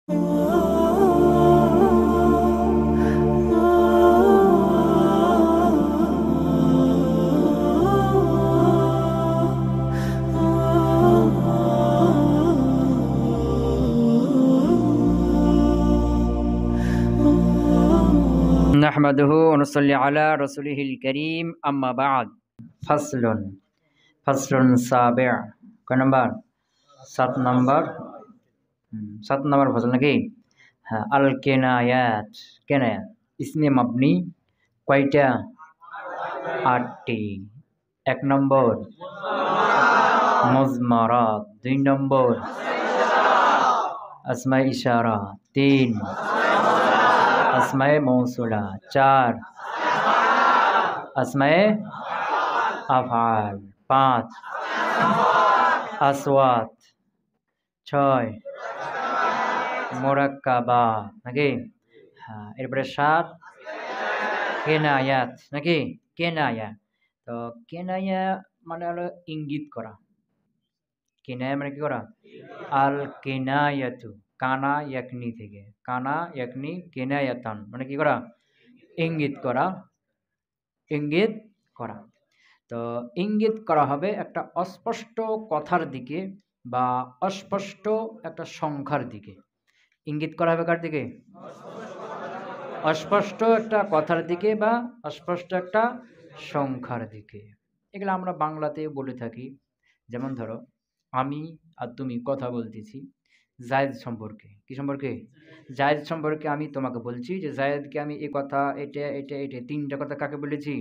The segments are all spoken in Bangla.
نحمده ونصلي على رسوله الكريم أما بعد فصل साबिع क नंबर 7 नंबर 7 नंबर फसल নাকি हाँ अल केनायात इसमें मबनी কয়টা 8টি 1 নম্বর मुज़मरात 2 নম্বর अस्मा इशारा 3 अस्माए मौसूला 4 अस्माए अफ़आल 5 अस्वात 6 मुरक्काबा নাকি হ্যাঁ এরপরে 7 কেনায়াত নাকি কেনায়া তো কেনায়া মানে হলো ইঙ্গিত করা কেনায়া মানে কি করা আল কেনায়াতু কানা ইয়াকনি থেকে কানা ইয়াকনি কেনায়াতান মানে কি করা ইঙ্গিত করা তো ইঙ্গিত করা হবে একটা অস্পষ্ট কথার দিকে বা অস্পষ্ট একটা সংখ্যার দিকে ইঙ্গিত করা হবে কার দিকে অস্পষ্ট একটা কথার দিকে বা অস্পষ্ট একটা সংখ্যার দিকে এগুলো আমরা বাংলাতে বলে থাকি যেমন ধরো আমি আর তুমি কথা বলতেছি জায়েদ সম্পর্কে কি সম্পর্কে জায়েদ সম্পর্কে আমি তোমাকে বলছি যে জায়েদকে আমি এই কথা এটা তিনটা কথা কাকে বলেছি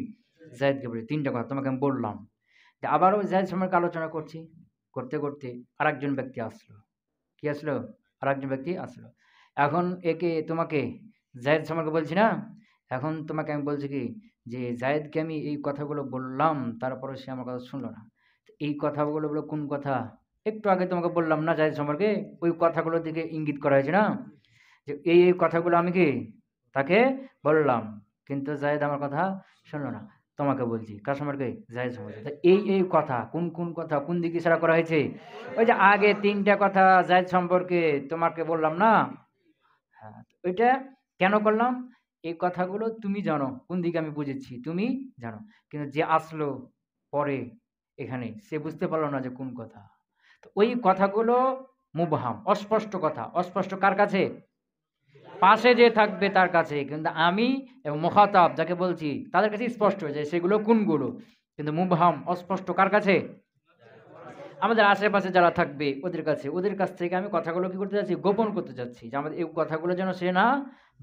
জায়েদকে বলি তিনটা কথা তোমাকে আমি বললাম আবারও জায়েদ সম্পর্কে আলোচনা করছি করতে করতে আরেকজন ব্যক্তি আসলো কি আসলো আরেকজন ব্যক্তি আসলো এখন একে তোমাকে জায়েদ সম্পর্কে বলছি না এখন তোমাকে আমি বলছি কি যে জায়েদকে আমি এই কথাগুলো বললাম তারপরে সে আমার কথা শুনলো না এই কথাগুলো বলো কোন কথা একটু আগে তোমাকে বললাম না জায়েদ সম্পর্কে ওই কথাগুলোর দিকে ইঙ্গিত করা হয়েছে না যে এই কথাগুলো আমি কি তাকে বললাম কিন্তু জায়েদ আমার কথা শুনলো না তোমাকে বলছি কার সম্পর্কে জায়েদ সম্পর্কে এই কথা কোন কথা কোন দিকে ইশারা করা হয়েছে ওই যে আগে তিনটা কথা জায়েদ সম্পর্কে তোমাকে বললাম না হ্যাঁ ওইটা কেন করলাম এই কথাগুলো তুমি জানো কোন দিকে আমি বুঝেছি তুমি জানো কিন্তু যে আসলো পরে এখানে সে বুঝতে পারলো না যে কোন কথা তো ওই কথাগুলো মুবহাম অস্পষ্ট কথা অস্পষ্ট কার কাছে পাশে যে থাকবে তার কাছে কিন্তু আমি এবং মুখাতাব যাকে বলছি তাদের কাছে স্পষ্ট হয়ে যায় সেগুলো কোনগুলো কিন্তু মুবহাম অস্পষ্ট কার কাছে আমাদের আশেপাশে যারা থাকবে ওদের কাছ থেকে আমি কথাগুলো কি করতে যাচ্ছি গোপন করতে যাচ্ছি যে আমাদের এই কথাগুলো যেন সে না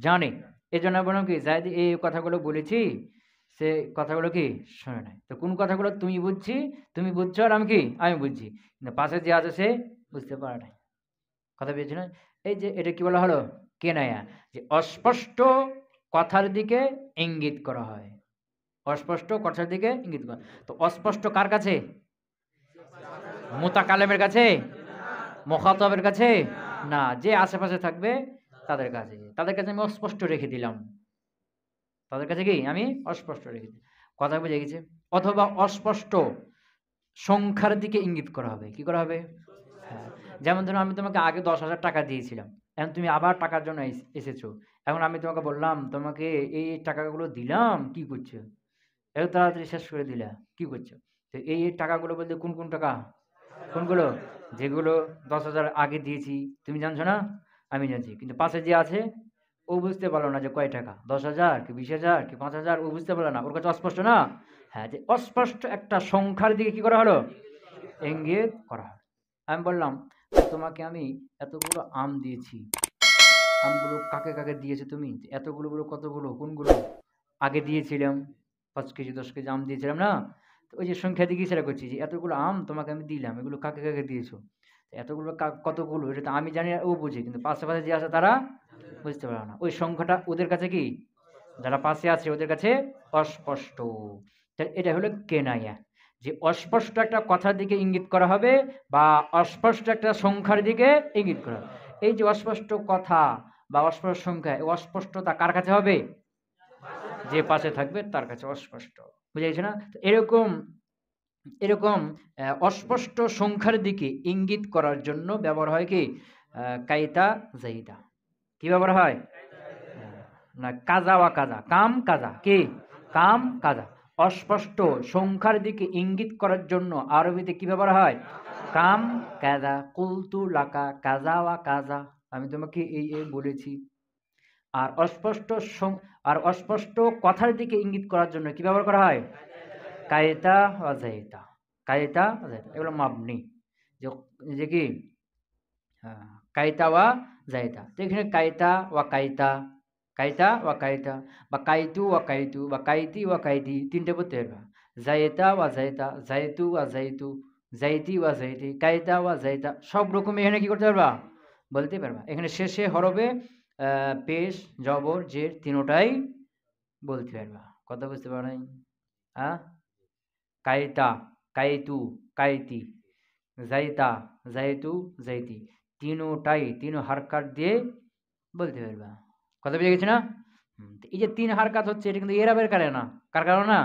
জানে এই জন্য বললাম কি জায়েদ এই কথাগুলো বলেছি সে কথাগুলো কি শোনে নাই তো কোন কথাগুলো তুমি বুঝছো আর আমি বুঝছি কিন্তু পাশে যে আছে সে বুঝতে পারে নাই কথা পেয়েছি না এই যে এটা কি বলা হলো কেনায়া যে অস্পষ্ট কথার দিকে ইঙ্গিত করা হয় অস্পষ্ট কথার দিকে ইঙ্গিত করা তো অস্পষ্ট কার কাছে মুতাকাল্লিমের কাছে মুখাতাবের কাছে না যে আশেপাশে থাকবে তাদের কাছে আমি অস্পষ্ট রেখে দিলাম তাদের কাছে কি আমি অস্পষ্ট রেখে দিই কথা বুঝে গেছে অথবা অস্পষ্ট সংখ্যার দিকে ইঙ্গিত করা হবে কি করা হবে হ্যাঁ যেমন ধরো আমি তোমাকে আগে 10,000 টাকা দিয়েছিলাম এখন তুমি আবার টাকার জন্য এসেছো এখন আমি তোমাকে বললাম তোমাকে এই টাকাগুলো দিলাম কি করছো এত তাড়াতাড়ি শেষ করে দিলা কি করছো তো এই টাকাগুলো বলতে কোন টাকা কোনগুলো যেগুলো 10,000 আগে দিয়েছি তুমি জানছো না আমি জানছি কিন্তু পাশে যে আছে ও বুঝতে পারলো না যে কয় টাকা 10,000 কি 20,000 কি 5,000 ও বুঝতে পারলো না ওর কাছে অস্পষ্ট না হ্যাঁ যে অস্পষ্ট একটা সংখ্যার দিকে কি করা হলো ইঙ্গিত করা হলো আমি বললাম তোমাকে আমি এতগুলো আম দিয়েছি আমগুলো কাকে কাকে দিয়েছো তুমি এতগুলো কতগুলো কোনগুলো আগে দিয়েছিলাম 5 কেজি 10 কেজি আম দিয়েছিলাম না ওই যে সংখ্যা দিকে ইশারা করছি যে এতগুলো আম তোমাকে আমি দিলাম এগুলো কাকে কাকে দিয়েছো এতগুলো কতগুলো এটা তো আমি জানি ও বুঝে কিন্তু পাশে যে আছে তারা বুঝতে পারে না ওই সংখ্যাটা ওদের কাছে কি যারা পাশে আছে ওদের কাছে অস্পষ্ট এটা হলো কেনায়া যে অস্পষ্ট একটা কথার দিকে ইঙ্গিত করা হবে বা অস্পষ্ট একটা সংখ্যার দিকে ইঙ্গিত করা হবে এই যে অস্পষ্ট কথা বা অস্পষ্ট সংখ্যা এই অস্পষ্টতা কার কাছে হবে যে পাশে থাকবে তার কাছে অস্পষ্ট বুঝা গেছে না এরকম অস্পষ্ট সংখ্যার দিকে ইঙ্গিত করার জন্য ব্যবহার হয় কি কাইতা জাইদা কি ব্যবহার হয়? না, কাজা ওয়া কাজা, কাম কাজা, কি কাম কাজা। অস্পষ্ট সংখ্যার দিকে ইঙ্গিত করার জন্য আরবিতে কি ব্যবহার হয়? কাম কাজা, কুলতু লাকা কাজা ওয়া কাজা, আমি তোমাকে এই বলেছি। আর আর অস্পষ্ট কথার দিকে ইঙ্গিত করার জন্য কি ব্যবহার করা হয়? কায়তা ওয়া যাইতা, কায়তা ওয়া যাইতা, এগুলো মাবনি। যে যে কি হ্যাঁ, কায়তা ওয়া যাইতা। তো এখানে কায়তা ওয়া কায়তা, কায়তা ওয়া কায়তা, বা কাইতু ওয়া কাইতু, বা কাইতি ওয়া কাইতি, তিনটে পড়তে পারবা। যাইতা ওয়া যাইতা, যাইতু ওয়া যাইতু, যাইতি ওয়া যাইতি, কায়তা ওয়া যাইতা, সব রকম এখানে কি করতে পারবা? বলতে পারবা। এখানে শেষে হরবে পেশ, জবর, জের তিনোটাই বলতে পারবা। কথা বুঝতে পারো নাই? হ্যাঁ, কায়তা, কাইতু, কাইতি, যাইতা, যাইতু, যাইতি, তিনোটাই তিন হারকাত দিয়ে বলতে পারবা। কথা বুঝে গেছে না? তো এই যে তিন হারকাত হচ্ছে, এটা কিন্তু এরাবের কারণে না। কার কারণে না?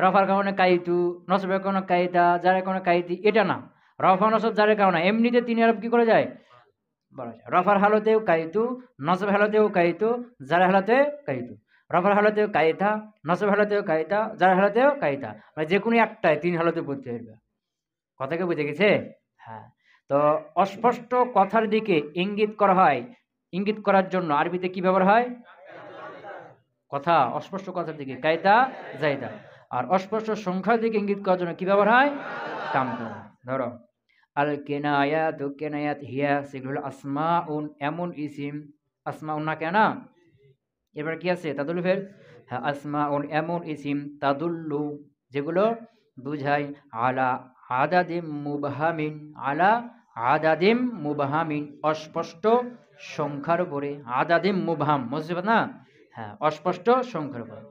রফার কারণে কাইতু, নসবের কারণে কায়তা, জারের কারণে কাইতি, এটা না। রফা নসব জারের কারণে এমনিতে তিন এরাব কি করে যায়? বলা যায়। রফার হালতেও কাইতু, নসব হালতেও কাইতু, জারের হালতে কাইতু। রফার হালতেও কায়তা, নসব হালতেও কায়তা, জারের হালতেও কায়তা, মানে যে কোনো একটাই তিন হালতে পড়তে পারবে। কথা কি বুঝে গেছে? হ্যাঁ। তো অস্পষ্ট কথার দিকে ইঙ্গিত করা হয়, ইঙ্গিত করার জন্য আরবিতে কি ব্যবহার হয়? কথা, অস্পষ্ট কথার দিকে কায়দা জায়দা। আর অস্পষ্ট সংখ্যার দিকে ইঙ্গিত করার জন্য কি ব্যবহার হয়? কাম করা। ধরো আল কেনায়াত, কেনায়াত হিয়া, সেগুলো হলো আসমাউন, এমন ইসিম। আসমাউন না কেনা, এবার কি আছে? তাদুল্লু ফের। হ্যাঁ, আসমাউন এমন ইসিম, তাদুল্লু যেগুলো বুঝায়, আলা আদাদিম মুবহামিন, আলা আদাদিম মুবহামিন, অস্পষ্ট সংখ্যার উপরে। আদাদিম মুবহাম, বুঝতে পার না? হ্যাঁ, অস্পষ্ট সংখ্যার উপরে।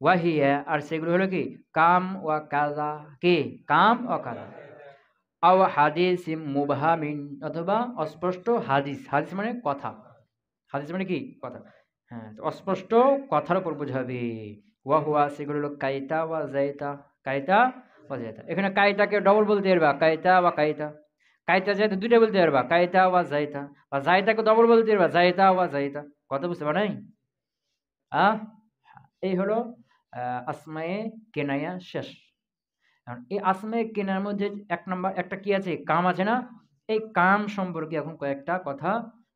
ওয়াহিয়া, আর সেগুলো হলো কি? কাম ওয়া কাজা, কি কাম ও কাজা। আও হাদিস মুবহামিন, অথবা অস্পষ্ট হাদিস। হাদিস মানে কথা, হাদিস মানে কি কথা। হ্যাঁ, তো অস্পষ্ট কথার উপর বোঝাবে। ওয়া হুয়া, সেগুলো হলো কায়তা ওয়া যায়তা, কায়তা ওয়া যায়তা। এখানে কায়তাকে ডবল বলতে পারবা, কায়তা ওয়া কায়তা। কায়তা যায়তা দুইটা বলতে পারবা, কায়তা ওয়া যায়তা। বা যায়তাকে ডবল বলতে পারবা, যায়তা ওয়া যায়তা। কথা বুঝতে পারো নাই? আহ এই হলো আসমায়ে কেনায়া শেষ। কারণ এই আসমায়ে কেনার মধ্যে এক নাম্বার একটা কি আছে? কাম আছে না? এই কাম সম্পর্কে এখন কয়েকটা কথা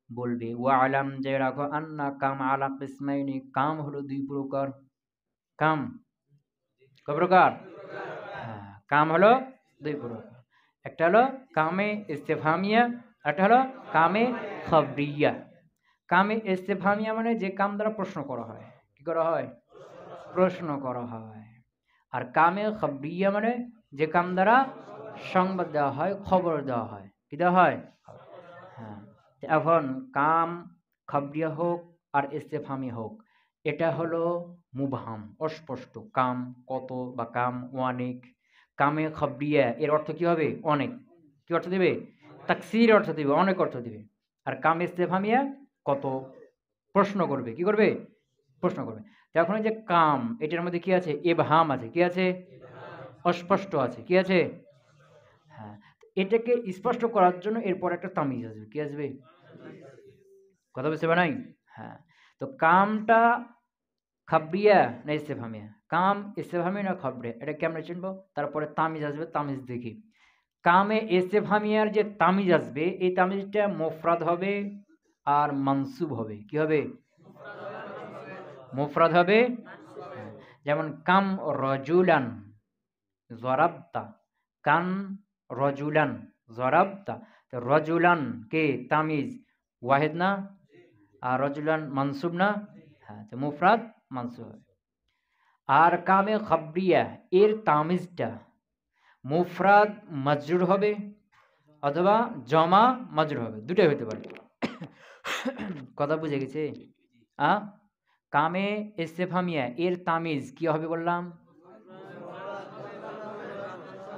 বলবে। ওয়া আলাম, যে রাখো, আন্না কাম আলা কিসমাইনি, কাম হলো দুই প্রকার। কাম কয় প্রকার? হ্যাঁ, কাম হলো দুই প্রকার। একটা হলো কামে ইস্তেফহামিয়া, একটা হলো কামে খবরিয়া। কামে ইস্তেফহামিয়া মানে যে কাম দ্বারা প্রশ্ন করা হয়। কি করা হয়? প্রশ্ন করা হয়। আর কামে খবরিয়া মানে যে কাম দ্বারা সংবাদ দেওয়া হয়, খবর দেওয়া হয়। কি দেওয়া হয়? হ্যাঁ। তো এখন কাম খবরিয়া হোক আর ইস্তেফহামি হোক, এটা হলো মুবহাম, অস্পষ্ট। কাম কত, বা কাম অনেক। কামে খবরিয়া এর অর্থ কি হবে? অনেক। কি অর্থ দিবে? তাকসির অর্থ দিবে, অনেক অর্থ দিবে। আর কাম ইস্তেফহামিয়া কত, প্রশ্ন করবে। কি করবে? প্রশ্ন করবে। তো এখন এই যে কাম, এটার মধ্যে কি আছে? ইবহাম আছে। কি আছে? অস্পষ্ট আছে। কি আছে? হ্যাঁ, এটাকে স্পষ্ট করার জন্য এরপর একটা তামিজ আসবে। কি আসবে? কথা বুঝতে পারে নাই? হ্যাঁ। তো কামটা খাবরিয়া না ইস্তেফহামিয়া? কাম ইস্তেফহামি না খাবরিয়া, এটা কেমনে চিনবো? তারপরে তামিজ আসবে, তামিজ দেখি। কামে ইস্তেফহামিয়ার যে তামিজ আসবে, এই তামিজটা মুফরাদ হবে আর মানসুব হবে। কি হবে? মুফরাদ হবে। হ্যাঁ, যেমন কাম রজুলান জরাবতা, কান রজুলান জরাবতা। তো রজুলান কে তামিজ ওয়াহিদ না? আর রজুলান মানসুব না? হ্যাঁ, তো মুফরাদ মানসুব হবে। আর কামে খবরিয়া এর তামিজটা মুফরাদ মাজরুর হবে, অথবা জমা মাজরুর হবে, দুটাই হতে পারে। কথা বুঝে গেছে? আ কামে ইস্তেফহামিয়া এর তামিজ কি হবে বললাম?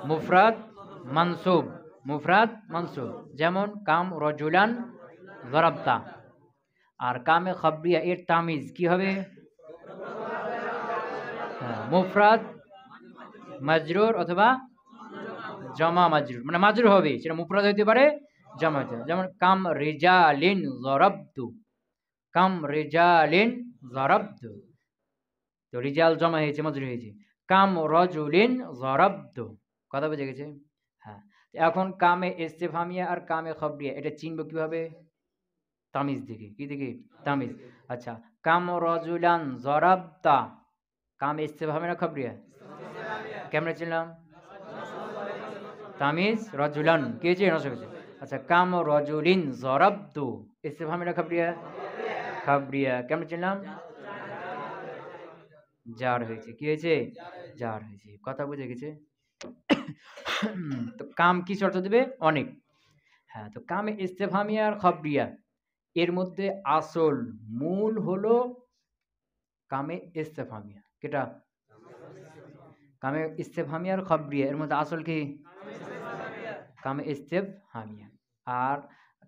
মুফরাদ মানসুব, মুফরাদ মানসুব। যেমন কাম রজুলান জরাবতা। আর কামে খবরিয়া এর তামিজ কি হবে? হ্যাঁ, মুফরাদ মাজরুর অথবা জমা মাজরুর, মানে মাজরুর হবে, সেটা মুফরাদ হইতে পারে, জমা হইতে পারে। যেমন কাম রিজালিন জরাবতু, কাম রিজালিন জরাবতু, তো রিজাল জমা হয়েছে, মজরুর হয়েছে। কাম রজুলিন জরাবতু, কথা বুঝে গেছে? হ্যাঁ, এখন কামে ইস্তেফহামিয়া আর কামে খবরিয়া এটা চিনব কিভাবে? তামিজ দিকে। কি দিকে? তামিজ। আচ্ছা, কাম রজুলান জরাবতা, কাম ইস্তেফহামিয়া না খবরিয়া? কেমনে চিনলাম? তামিজ রজুলান কে যে নষ্ট হয়েছে। আচ্ছা, কাম রজুলিন জরাবতু, ইস্তেফহামিয়া না খবরিয়া? খবরিয়া। কেমনে চিনলাম? জার হয়েছে। কি হয়েছে? জার হয়েছে। কথা বুঝে গেছে? তো কাম কি শর্ত দেবে? অনেক। হ্যাঁ, তো কামে ইস্তেফহামিয়া আর খবরিয়া এর মধ্যে আসল মূল হলো কামে ইস্তেফহামিয়া। কেটা? কামে ইস্তেফহামিয়া আর খবরিয়া এর মধ্যে আসল কি? কামে ইস্তেফহামিয়া। আর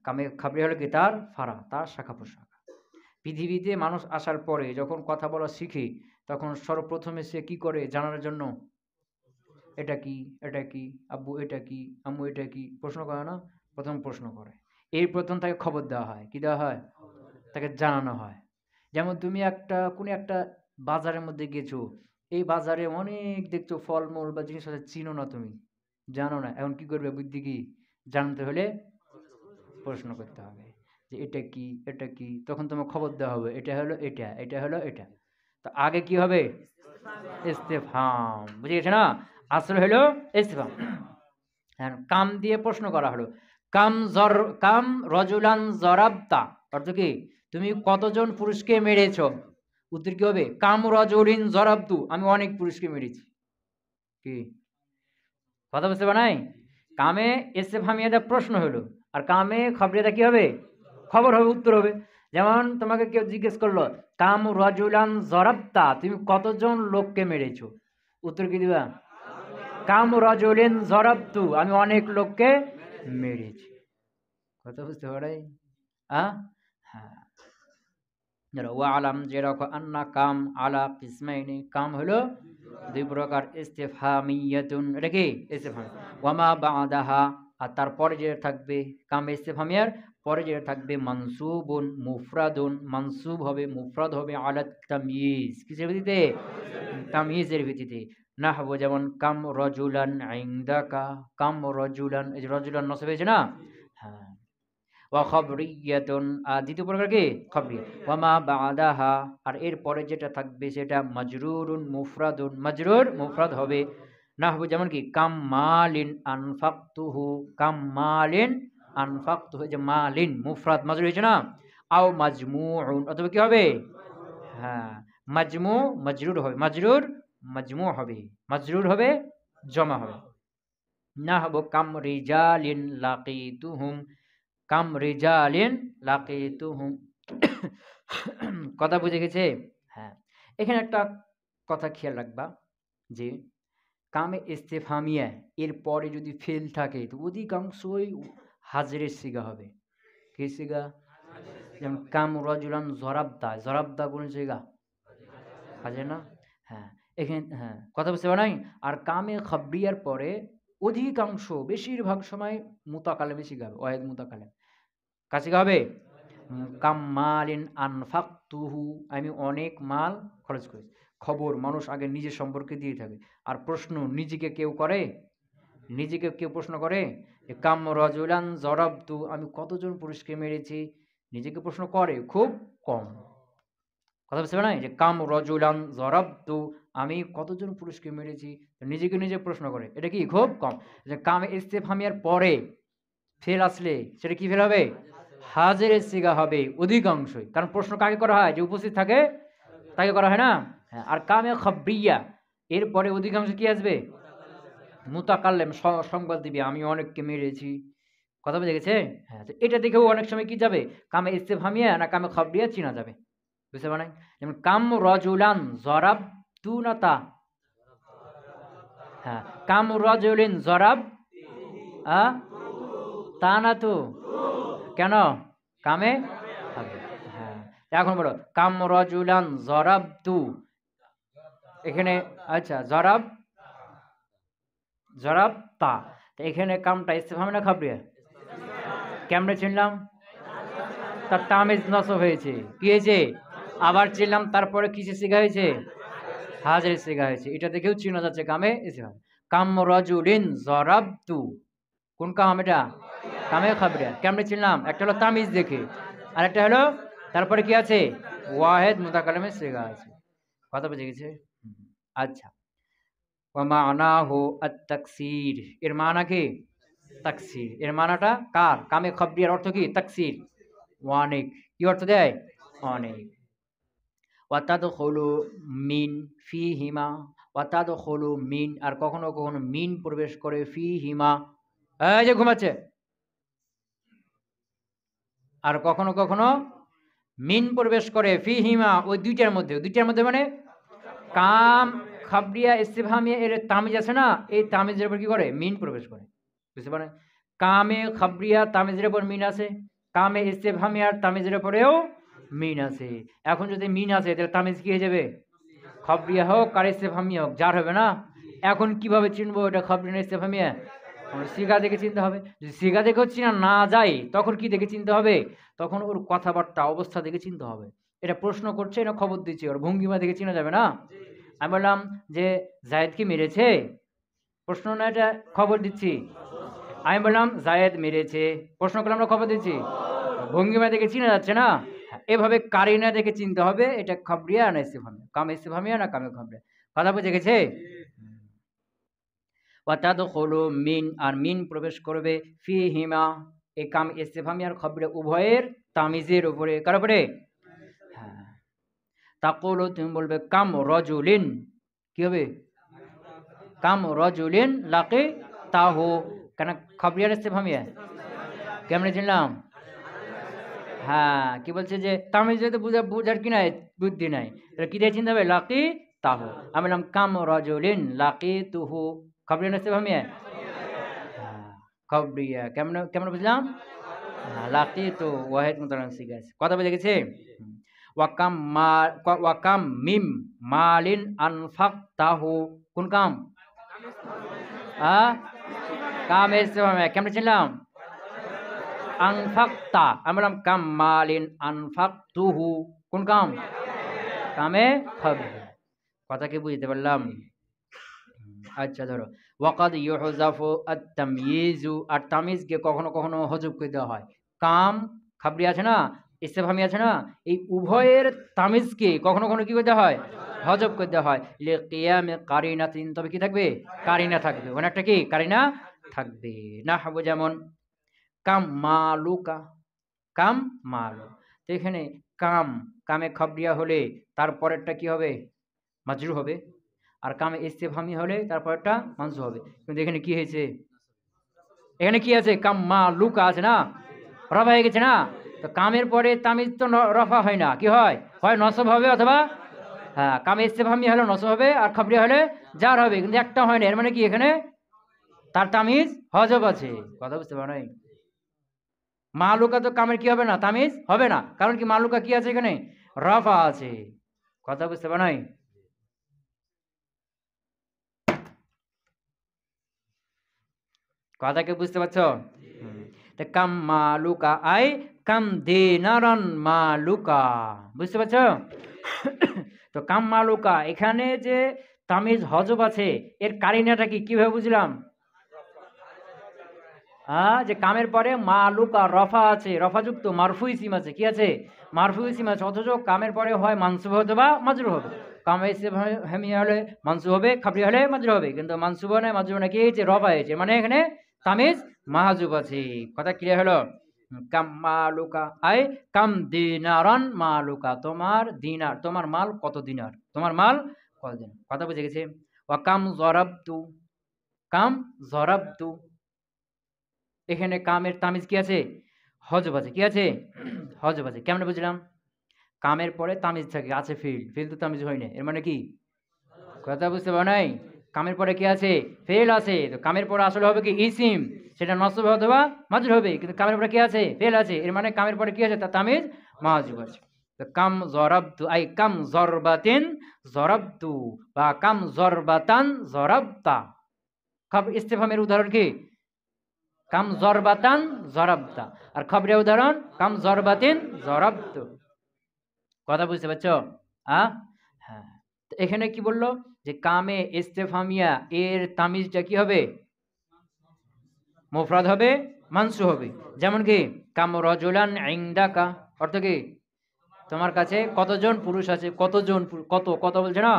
কামে খবরিয়া হলো কি? তার ফারা, তার শাখা প্রশাখা। পৃথিবীতে মানুষ আসার পরে যখন কথা বলা শিখে তখন সর্বপ্রথমে সে কি করে জানার জন্য? এটা কি, এটা কি, আব্বু এটা কি, আম্মু এটা কি, প্রশ্ন করে না? প্রথম প্রশ্ন করে। এই প্রথম তাকে খবর দেওয়া হয়। কি দেওয়া হয়? তাকে জানানো হয়। যেমন তুমি কোনো একটা বাজারের মধ্যে গেছো, এই বাজারে অনেক দেখছো ফলমূল বা জিনিস আছে, চিনো না তুমি, জানো না, এখন কি করবে? বুদ্ধি কি? জানতে হলে প্রশ্ন করতে হবে যে এটা কি, এটা কি, তখন তোমার খবর দেওয়া হবে এটা হলো এটা, এটা হলো এটা। তো আগে কি হবে? ইস্তেফহাম। বুঝে গেছে না? আসলে হলো ইস্তেফহাম। হ্যাঁ, কাম দিয়ে প্রশ্ন করা হলো। কাম রজুলান জরাবতা, অর্থ কি? তুমি কতজন পুরুষকে মেরেছ? উত্তর কি হবে? কাম রজুলিন জরাবতু, আমি অনেক পুরুষকে মেরেছি। কি কথা বুঝতে পারে নাই? কামে ইস্তেফহামিয়াটা প্রশ্ন হলো, আর কামে খবরিয়াটা কি হবে? খবর হবে, উত্তর হবে। যেমন তোমাকে কেউ জিজ্ঞেস করলো কাম রজুলান জরাবতা, তুমি কতজন লোককে মেরেছো? উত্তর কি দিবা? কাম রজুলিন জরাবতু, আমি অনেক লোককে মেরেছি। কথা বুঝতে পারে? হ্যাঁ। ওয়ালাম, যে রাখো, আন্না কাম আলা কিসমাইনি, কাম হলো দুই প্রকার। ইস্তেফহামিয়াতুন, এটা কি? ইস্তেফহাম। ওয়ামা বাদাহা, আর তারপরে যেটা থাকবে কাম ইস্তেফহামিয়ার পরে যেটা থাকবে মানসুবুন মুফরাদুন, মানসুব হবে, মুফরাদ হবে, আলা তাময়িজ, কিসের ভিত্তিতে? তাময়িজের ভিত্তিতে। নাহবু, যেমন কাম রজুলান ইনদাকা, কাম রজুলান, এই যে রজুলান নসব হয়েছে না? হ্যাঁ। ওয়া খবরিয়াতুন, আর দ্বিতীয় প্রকার কি? খবরিয়া। ওয়ামা বাদাহা, আর এর পরে যেটা থাকবে সেটা মাজরুরুন মুফরাদুন, মাজরুর মুফরাদ হবে। নাহবু, যেমন কি কাম মালিন আনফাকতুহু, কাম মালিন আনফাকতুহু, যে মালিন মুফরাদ মাজরুর হয়েছে না? আও মাজমুউন, অথবা কি হবে? হ্যাঁ, মাজমু মাজরুর হবে, মাজরুর মাজমু হবে, মাজরুর হবে, জমা হবে। নাহবু কাম রিজালিন লাকিতুহুম, কাম রিজালিন লাকিতুহুম। কথা বুঝে গেছে? হ্যাঁ, এখানে একটা কথা খেয়াল রাখবা যে কামে ইস্তেফহামিয়া এর পরে যদি ফেল থাকে তো অধিকাংশই হাজরের সিগা হবে। কি সিগা? যেমন কাম রজুলান জরাবদা, জরাবদা কোন সিগা? হাজে না? হ্যাঁ, এখানে হ্যাঁ, কথা বুঝতে পারা নাই? আর কামে খবরিয়ার পরে অধিকাংশ বেশিরভাগ সময় মুতাকাল্লিমে শিখাবে, ওয়াহিদ মুতাকাল্লিম। কাছে হবে কাম মালিন আনফাকতুহু, আমি অনেক মাল খরচ করেছি। খবর মানুষ আগে নিজের সম্পর্কে দিয়ে থাকে। আর প্রশ্ন নিজেকে কেউ করে? নিজেকে কেউ প্রশ্ন করে যে কাম রজুলান জরাবতু, আমি কতজন পুরুষকে মেরেছি? নিজেকে প্রশ্ন করে খুব কম। কথা বুঝতে পারে না? যে কাম রজুলান জরাবতু, আমি কতজন পুরুষকে মেরেছি, নিজেকে নিজে প্রশ্ন করে, এটা কি খুব কম। যে কামে ইস্তেফহামিয়ার পরে ফেল আসলে সেটা কি ফেল হবে? হাজেরের সিগা হবে অধিকাংশই, কারণ প্রশ্ন কাকে করা হয়? যে উপস্থিত থাকে তাকে করা হয় না? হ্যাঁ, আর কামে খবরিয়া এরপরে অধিকাংশ কি আসবে? মুতাকাল্লিম, সংবাদ দিবে, আমি অনেককে মেরেছি। কথা বুঝে গেছে? হ্যাঁ, তো এটা দেখেও অনেক সময় কি যাবে? কামে ইস্তেফহামিয়া না কামে খবরিয়া চিনা যাবে। বুঝতে পারেন? যেমন কাম রজুলান জরাব তু না তা, হ্যাঁ, কাম রজুলিন জরাব তা না তো, কেন? কামে হবে। হ্যাঁ, এখন বলো কাম রজুলান জরাব তু, এখানে আচ্ছা জরাব, জরাব তা, তো এখানে কামটা ইস্তেফহাম না খবরিয়া? কেমনে চিনলাম? তার তামিজ নসব হয়েছে। কি হয়েছে? আবার চিনলাম, তারপরে কিসে সিগা হয়েছে? হাজির সিগা হয়েছে। এটা দেখেও চিনা যাচ্ছে কামে ইসতিফহাম। কাম রাজুলিন জরাবতু, কোন কাম এটা? কামে খাবরিয়া। কেমনে চিনলাম? একটা হলো তামিজ দেখে, আর একটা হলো তারপরে কি আছে? ওয়াহেদ মুতাকাল্লিমের সিগা আছে। কথা বুঝে গেছে? আচ্ছা, ওয়া মানাহু আত-তাকসির, এর মানা কি? তাকসির। এর মানাটা কার? কামে খাবরিয়ার অর্থ কি? তাকসির, অনেক। কি অর্থ দেয়? অনেক। ওয়াতাদখুলু মিন ফিহিমা, ওয়াতাদখুলু মিন, আর কখনো কখনো মিন প্রবেশ করে ফিহিমা, এই যে ঘুমাচ্ছে, আর কখনো কখনো মিন প্রবেশ করে ফিহিমা, ওই দুইটার মধ্যে। দুইটার মধ্যে মানে কাম খাবরিয়া ইস্তিফহামিয়া এর তামিজ আছে না, এই তামিজের উপর কি করে? মিন প্রবেশ করে। বুঝতে পারেন? কামে খাবরিয়া তামিজের উপর মিন আছে, কামে ইস্তিফহামিয়ার তামিজের উপরেও মিন আছে। এখন যদি মিন আছে তাহলে তামিজ কি হয়ে যাবে? খাবরিয়া হোক আর ইস্তিফহামিয়া হোক, যার হবে না। এখন কিভাবে চিনবো এটা খাবরিয়া না ইস্তিফহামিয়া? সিগা দেখে চিনতে হবে। যদি সিগা দেখেও চিনা না যায়, তখন কি দেখে চিনতে হবে? তখন ওর কথাবার্তা অবস্থা দেখে চিনতে হবে। এটা প্রশ্ন করছে না খবর দিচ্ছে, ওর ভঙ্গিমা দেখে চিনা যাবে না। আমি বললাম যে জায়েদ কি মেরেছে, প্রশ্ন না, এটা খবর দিচ্ছি। আমি বললাম জায়েদ মেরেছে, প্রশ্ন করলাম না খবর দিচ্ছি। ভঙ্গিমা দেখে চিনা যাচ্ছে না। এভাবে কারিনা দেখে চিনতে হবে এটা খাবরিয়া না ইস্তিফহামিয়া, কাম ইস্তিফহামিয়া না কামে খাবরিয়া। কথা বুঝে গেছে? ওয়াতাদখুলু মিন, আর মিন প্রবেশ করবে ফিহিমা, এই কাম ইস্তিফহামিয়ার খবরে উভয়ের তামিজের উপরে। কার উপরে? হ্যাঁ। তাকুলু, তুমি বলবে কাম রাজুলিন, কি হবে? কাম রাজুলিন লাকি তাহু, কেন খবরিয়া না ইস্তিফহামিয়া? কেমনে চিনলাম? হ্যাঁ, কি বলছে যে তামিজ তো বুঝার কি নাই, বুদ্ধি নাই, তাহলে কি দিয়ে চিনতে হবে? লাকি তাহু। আমি বললাম কাম রাজুলিন লাকি তুহু, খবরিয়া না ইস্তিফহামিয়া? খবরিয়া। কেমন কেমন বুঝলাম? লাকি তো ওয়াহিদ মুতাকাল্লিম সিগা আছে। কথা বুঝে গেছে? ওয়াকাম মা, ওয়াকাম মিম মালিন আনফাকতাহু, কোন কাম? কাম ইস্তিফহামিয়া। কেমনে চিনলাম? আনফাকতা। আমি বললাম কাম মালিন আনফাকতুহু, কোন কাম? কামে খাবরিয়া। কথা কি বুঝতে পারলাম? আচ্ছা ধরো, ওয়াকাদ ইউহজাফু আত-তাময়িজু, আর তামিজকে কখনো কখনো হযফ করে দেওয়া হয়। কাম খাবরি আছে না, ইস্তিফহামি আছে না, এই উভয়ের তামিজকে কখনো কখনো কি করতে হয়? হযফ করে দেওয়া হয়। লিকিয়ামে কারিনাতিন, তবে কি থাকবে? কারিনা থাকবে। ওখানে একটা কি কারিনা থাকবে। নাহবু যেমন কাম মালুকা, কাম মালু। তো এখানে কাম, কামে খাবরিয়া হলে তারপরেরটা কি হবে? মাজরুর হবে। আর কামে ইস্তিফহামি হলে তারপরটা মানসুব হবে। কিন্তু এখানে কি হয়েছে? এখানে কি আছে? কাম মা লুকা আছে না, রফা হয়ে গেছে না। তো কামের পরে তামিজ তো রফা হয় না, কি হয়? হয় নসব হবে অথবা, হ্যাঁ, কামে ইস্তিফহামি হলে নসব হবে, আর খাবরিয়া হলে জার হবে। কিন্তু একটা হয় না, এর মানে কি এখানে তার তামিজ হযফ আছে। কথা বুঝতে পারো নাই? মালুকা তো কামের কি হবে না? তামিজ হবে না। কারণ কি? মালুকা কি আছে এখানে? রফা আছে। কথা বুঝতে পারো নাই? কথা কি বুঝতে পারছো? তা কাম মালুকা আই কাম দিনারান মালুকা, বুঝতে পারছো? তো কাম মালুকা, এখানে যে তামিজ হযফ আছে, এর কারিনাটা কি, কিভাবে বুঝলাম? যে কামের পরে মালুকা রফা আছে, রফাযুক্ত মারফু ইসিম আছে। কি আছে? মারফু ইসিম আছে, অথচ কামের পরে হয় মানসুব হতে বা মাজরুর হবে। কামে ইস্তিফহামি হলে মানসুব হবে, খাবরি হলে মাজরুর হবে। কিন্তু মানসুব নয়, মাজরুর নয়, কি হয়েছে? রফা হয়েছে, মানে এখানে তামিজ মাহজুব আছে। কথা ক্লিয়ার হলো? কাম মালুকা আই কাম দিনারান মালুকা, তোমার দিনার, তোমার মাল কত দিনার, তোমার মাল কত দিনার। কথা বুঝে গেছে? ওয়া কাম জরাবতু, কাম জরাবতু, এখানে কামের তামিজ কি আছে? হযফ আছে। কি আছে? হযফ আছে। কেমনে বুঝলাম? কামের পরে তামিজ থাকে, আছে ফিল, ফিল তো তামিজ হয় না, এর মানে কি? কথা বুঝতে পারো নাই? কামের পরে কি আছে? ফেল আছে। তো কামের পরে আসলে হবে কি? ইসিম, সেটা নসব অথবা মাজরুর হবে। কিন্তু কামের পরে কি আছে? ফেল আছে, এর মানে কামের পরে কি আছে? তার তামিজ মাহজুব আছে। তো কাম জরাবতু আই কাম জরবাতিন জরাবতু, বা কাম জরবাতান জরাবতা। ইস্তিফহামের উদাহরণ কি? কাম জরবাতান জরাবতা। আর খবরের উদাহরণ কাম জরবাতিন জরাবতু। কথা বুঝতে পারছো? হ্যাঁ। তো এখানে কি বললো যে কামে ইস্তেফামিয়া এর তামিজটা কি হবে? মুফরাদ হবে, মানসু হবে। যেমন কি কাম রজুলান ইনদাকা, অর্থ কি তোমার কাছে কতজন পুরুষ আছে, কতজন কত কত বলছে না,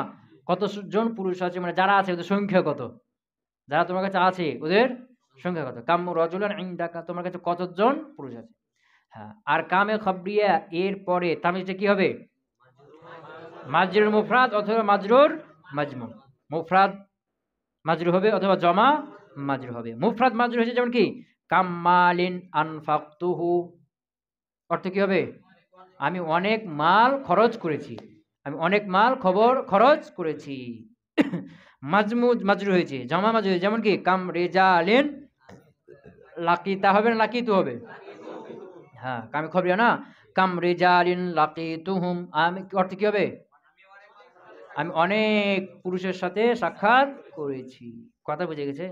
কতজন পুরুষ আছে, মানে যারা আছে ওদের সংখ্যা কত, যারা তোমার কাছে আছে ওদের সংখ্যা কত। কাম রজুলান ইনদাকা, তোমার কাছে কতজন পুরুষ আছে। হ্যাঁ। আর কামে খবরিয়া এর পরে তামিজটা কি হবে? মাজরুর মুফরাদ অথবা মাজরুর মাজমুম। মুফরাদ মাজরু হবে অথবা জমা মাজরু হবে। মুফরাদ মাজরু হয়েছে যেমন কি কাম্মালিন আনফাকতুহু, অর্থ কি হবে? আমি অনেক মাল খরচ করেছি, আমি অনেক মাল খরচ করেছি। মাজমুদ মাজরু হয়েছে, জমা মাজরু হয়েছে, যেমন কি কাম রেজালিন লাকিতা হবে না লাকিতু হবে? হ্যাঁ, কামে খবরিয়া না, কাম রেজালিন লাকিতুহুম, আমি অর্থ কি হবে? আমি অনেক পুরুষের সাথে সাক্ষাৎ করেছি। কথা বুঝে গেছে?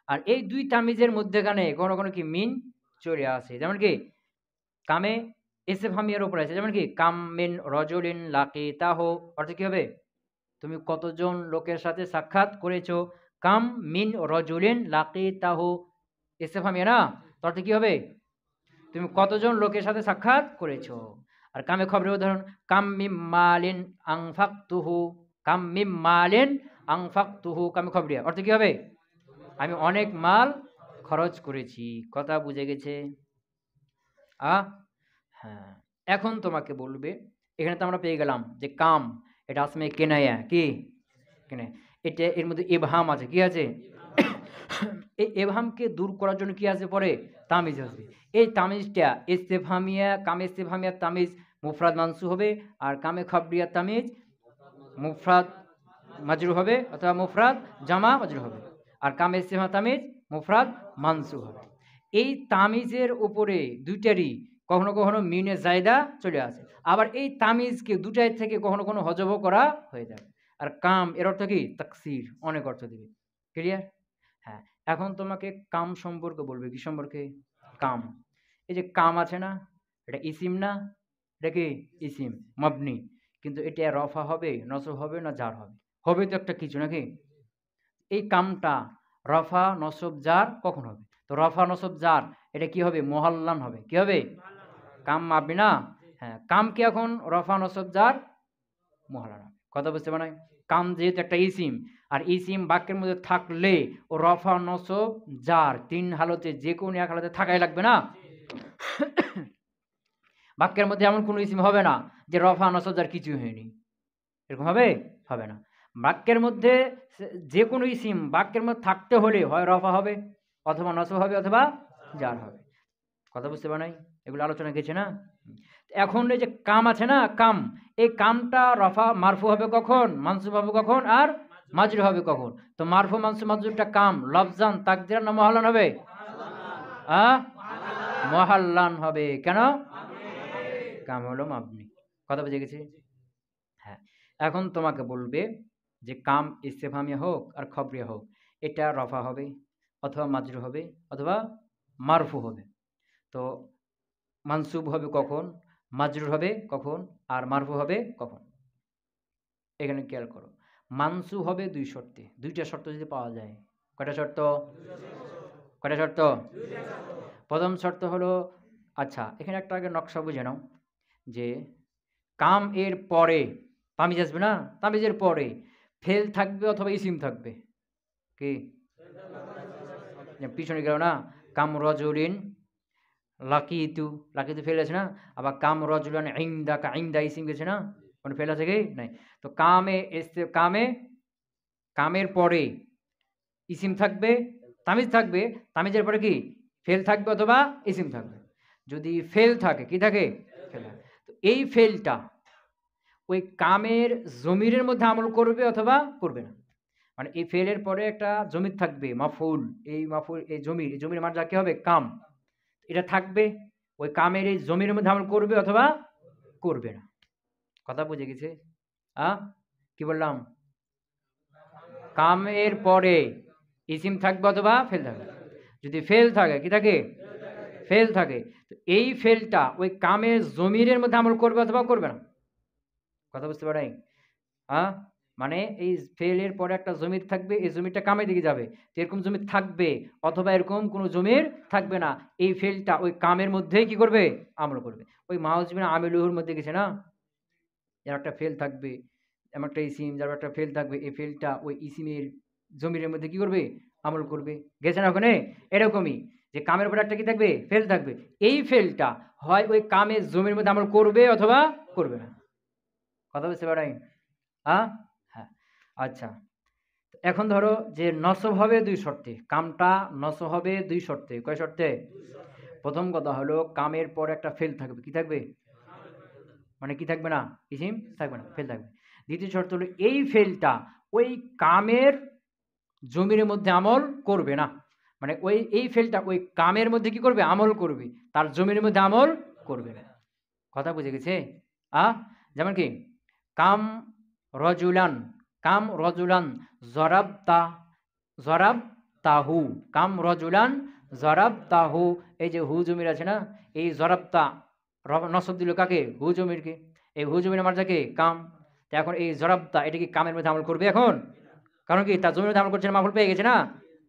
আর এই দুই তামিজের মধ্যেখানে কোনো কোনো কি মিন চলে আসে, যেমন কি কামে ইস্তেফহামিয়ার উপর আছে, যেমন কি কাম মিন রজুলিন লাকিতাহ, অর্থ কি হবে? তুমি কতজন লোকের সাথে সাক্ষাৎ করেছো। কাম মিন রজুলিন লাকিতাহ ইস্তেফহামিয়া না, অর্থ কি হবে? তুমি কতজন লোকের সাথে সাক্ষাৎ করেছো। আর কামে খবরের উদাহরণ কাম মিম মালিন আনফাকতুহু, কাম মিম মালিন আনফাকতুহু, কামে খবরিয়া, অর্থ কি হবে? আমি অনেক মাল খরচ করেছি। কথা বুঝে গেছে? হ্যাঁ। এখন তোমাকে বলবে, এখানে তো আমরা পেয়ে গেলাম যে কাম এটা আসমে কেনায়া, কি কেনে, এটা এর মধ্যে ইবহাম আছে, কি আছে? এই ইবহামকে দূর করার জন্য কি আছে পরে? তামিজ আসবে। এই তামিজটা ইস্তেফহামিয়া, কামে ইস্তেফহামিয়া তামিজ মুফরাদ মানসু হবে, আর কামে খবরিয়া তামিজ মুফরাদ মাজরু হবে অথবা মুফরাদ জামা মাজরু হবে, আর কামে ইস্তেফহাম তামিজ মুফরাদ মানসু হবে। এই তামিজের উপরে দুইটারই কখনো কখনো মিনে জায়দা চলে আসে, আবার এই তামিজকে দুটাই থেকে কখনো কখনো হজব করা হয়ে যাবে। আর কাম এর অর্থ কি? তাকসির, অনেক অর্থ দিবে। ক্লিয়ার? হ্যাঁ। এখন তোমাকে কাম সম্পর্কে বলবে, কি সম্পর্কে? কাম। এই যে কাম আছে না, এটা ইসিম না, এটা কি ইসিম মাবনি, কিন্তু এটা রফা হবে, নসব হবে না জার হবে? হবে তো একটা কিছু নাকি। এই কামটা রফা নসব জার কখন হবে? তো রফা নসব জার এটা কি হবে? মোহাল্লান হবে। কি হবে? কাম মাবনি না। হ্যাঁ, কাম কি এখন রফা নসব জার মোহাল্লান হবে। কথা বুঝতে পারে? কাম যেহেতু একটা ইসিম, আর ইসিম বাক্যের মধ্যে থাকলে ও রফা নসব জার তিন হালতে যে কোনো এক হালতে থাকাই লাগবে না। বাক্যের মধ্যে এমন কোনো ইসিম হবে না যে রফা নসব জার কিছু হয়নি, এরকম হবে? হবে না। বাক্যের মধ্যে যে কোনো ইসিম বাক্যের মধ্যে থাকতে হলে হয় রফা হবে অথবা নসব হবে অথবা জার হবে। কথা বুঝতে পারে নাই? এগুলো আলোচনা গেছে না। এখন এই যে কাম আছে না, কাম, এই কামটা রফা মারফু হবে কখন, মানসুব হবে কখন, আর মাজরু হবে কখন? তো মারফু মানসুব মাজরুরটা কাম লফজান তাকদিরান না মহালান হবে? মহাল্লান হবে। কেন? কাম হলো মাবনি। কথা বুঝে গেছি? হ্যাঁ। এখন তোমাকে বলবে যে কাম ইস্তেফহামিয়া হোক আর খবরিয়া হোক, এটা রফা হবে অথবা মাজরু হবে অথবা মারফু হবে। তো মানসুব হবে কখন, মাজরুর হবে কখন, আর মারফু হবে কখন? এখানে খেয়াল করো, মানসুব হবে দুই শর্তে, দুইটা শর্ত যদি পাওয়া যায়। কয়টা শর্ত? কয়টা শর্ত? প্রথম শর্ত হলো, আচ্ছা এখানে একটা আগে নকশা বুঝে নাও, যে কাম এর পরে তামিজ আসবে না, তামিজের পরে ফেল থাকবে অথবা ইসিম থাকবে। কি পিছনে গেল না, কাম রজুলিন লাকিতু, লাকিতু ফেল আছে না, আবার কাম রজুলান ইনদাকা, ইনদা ইসিম গেছে না, কোনো ফেল আছে কি? নাই। তো কামে কামে কামের পরে ইসিম থাকবে, তামিজ থাকবে, তামিজের পরে কি ফেল থাকবে অথবা ইসিম থাকবে। যদি ফেল থাকে, কি থাকে? ফেল। তো এই ফেলটা ওই কামের জমিরের মধ্যে আমল করবে অথবা করবে না। মানে এই ফেলের পরে একটা জমির থাকবে মাফুল, এই মাফুল এই জমির মান যাকে হবে কাম, এটা থাকবে, ওই কামের এই জমির মধ্যে আমল করবে অথবা করবে না। কথা বুঝে গেছে? কি বললাম? কামের পরে ইসিম থাকবে অথবা ফেল থাকবে। যদি ফেল থাকে কি থাকে? ফেল থাকে। তো এই ফেলটা ওই কামের জমিরের মধ্যে আমল করবে অথবা করবে না। কথা বুঝতে পারেন? হ্যাঁ? মানে এই ফেলের পরে একটা জমির থাকবে, এই জমিরটা কামের দিকে যাবে। তো এরকম জমির থাকবে অথবা এরকম কোনো জমির থাকবে না। এই ফেলটা ওই কামের মধ্যেই কি করবে? আমল করবে। ওই মাউজবিন আমিলুহুর মধ্যে গেছে না? এর একটা ফেল থাকবে, এমন একটা ইসিম যার একটা ফেল থাকবে, এই ফেলটা ওই ইসিমের জমিরের মধ্যে কি করবে? আমল করবে। গেছে না ওখানে? এরকমই যে কামের উপর একটা কি থাকবে? ফেল থাকবে। এই ফেলটা হয় ওই কামের জমির মধ্যে আমল করবে অথবা করবে না। কথা বুঝতে পারেন? হ্যাঁ? হ্যাঁ। আচ্ছা। এখন ধরো যে নসব হবে ২ শর্তে। কামটা নসব হবে ২ শর্তে। কয় শর্তে? প্রথম কথা হলো কামের পর একটা ফেল থাকবে। কি থাকবে? মানে কি থাকবে না? ইসিম থাকবে না, ফেল থাকবে। দ্বিতীয় শর্ত হলো এই ফেলটা ওই কামের জমির মধ্যে আমল করবে না। মানে এই ফেলটা ওই কামের মধ্যে কি করবে? আমল করবে। তার জমির মধ্যে আমল করবে না। কথা বুঝে গেছে? আ যেমন কি? কাম রজুলান, কাম রজুলান জরাবতা, জরাবতাহু, কাম রজুলান জরাবতাহু। এই যে হু জমির আছে না? এই জরাবতা নসব দিল কাকে? হু জমিরকে। এই হু জমির আমার যাকে? কাম। তো এখন এই জরাবতা এটা কি কামের মধ্যে আমল করবে এখন? কারণ কি তার জমির মধ্যে আমল করছে না, মাফুল পেয়ে গেছে না?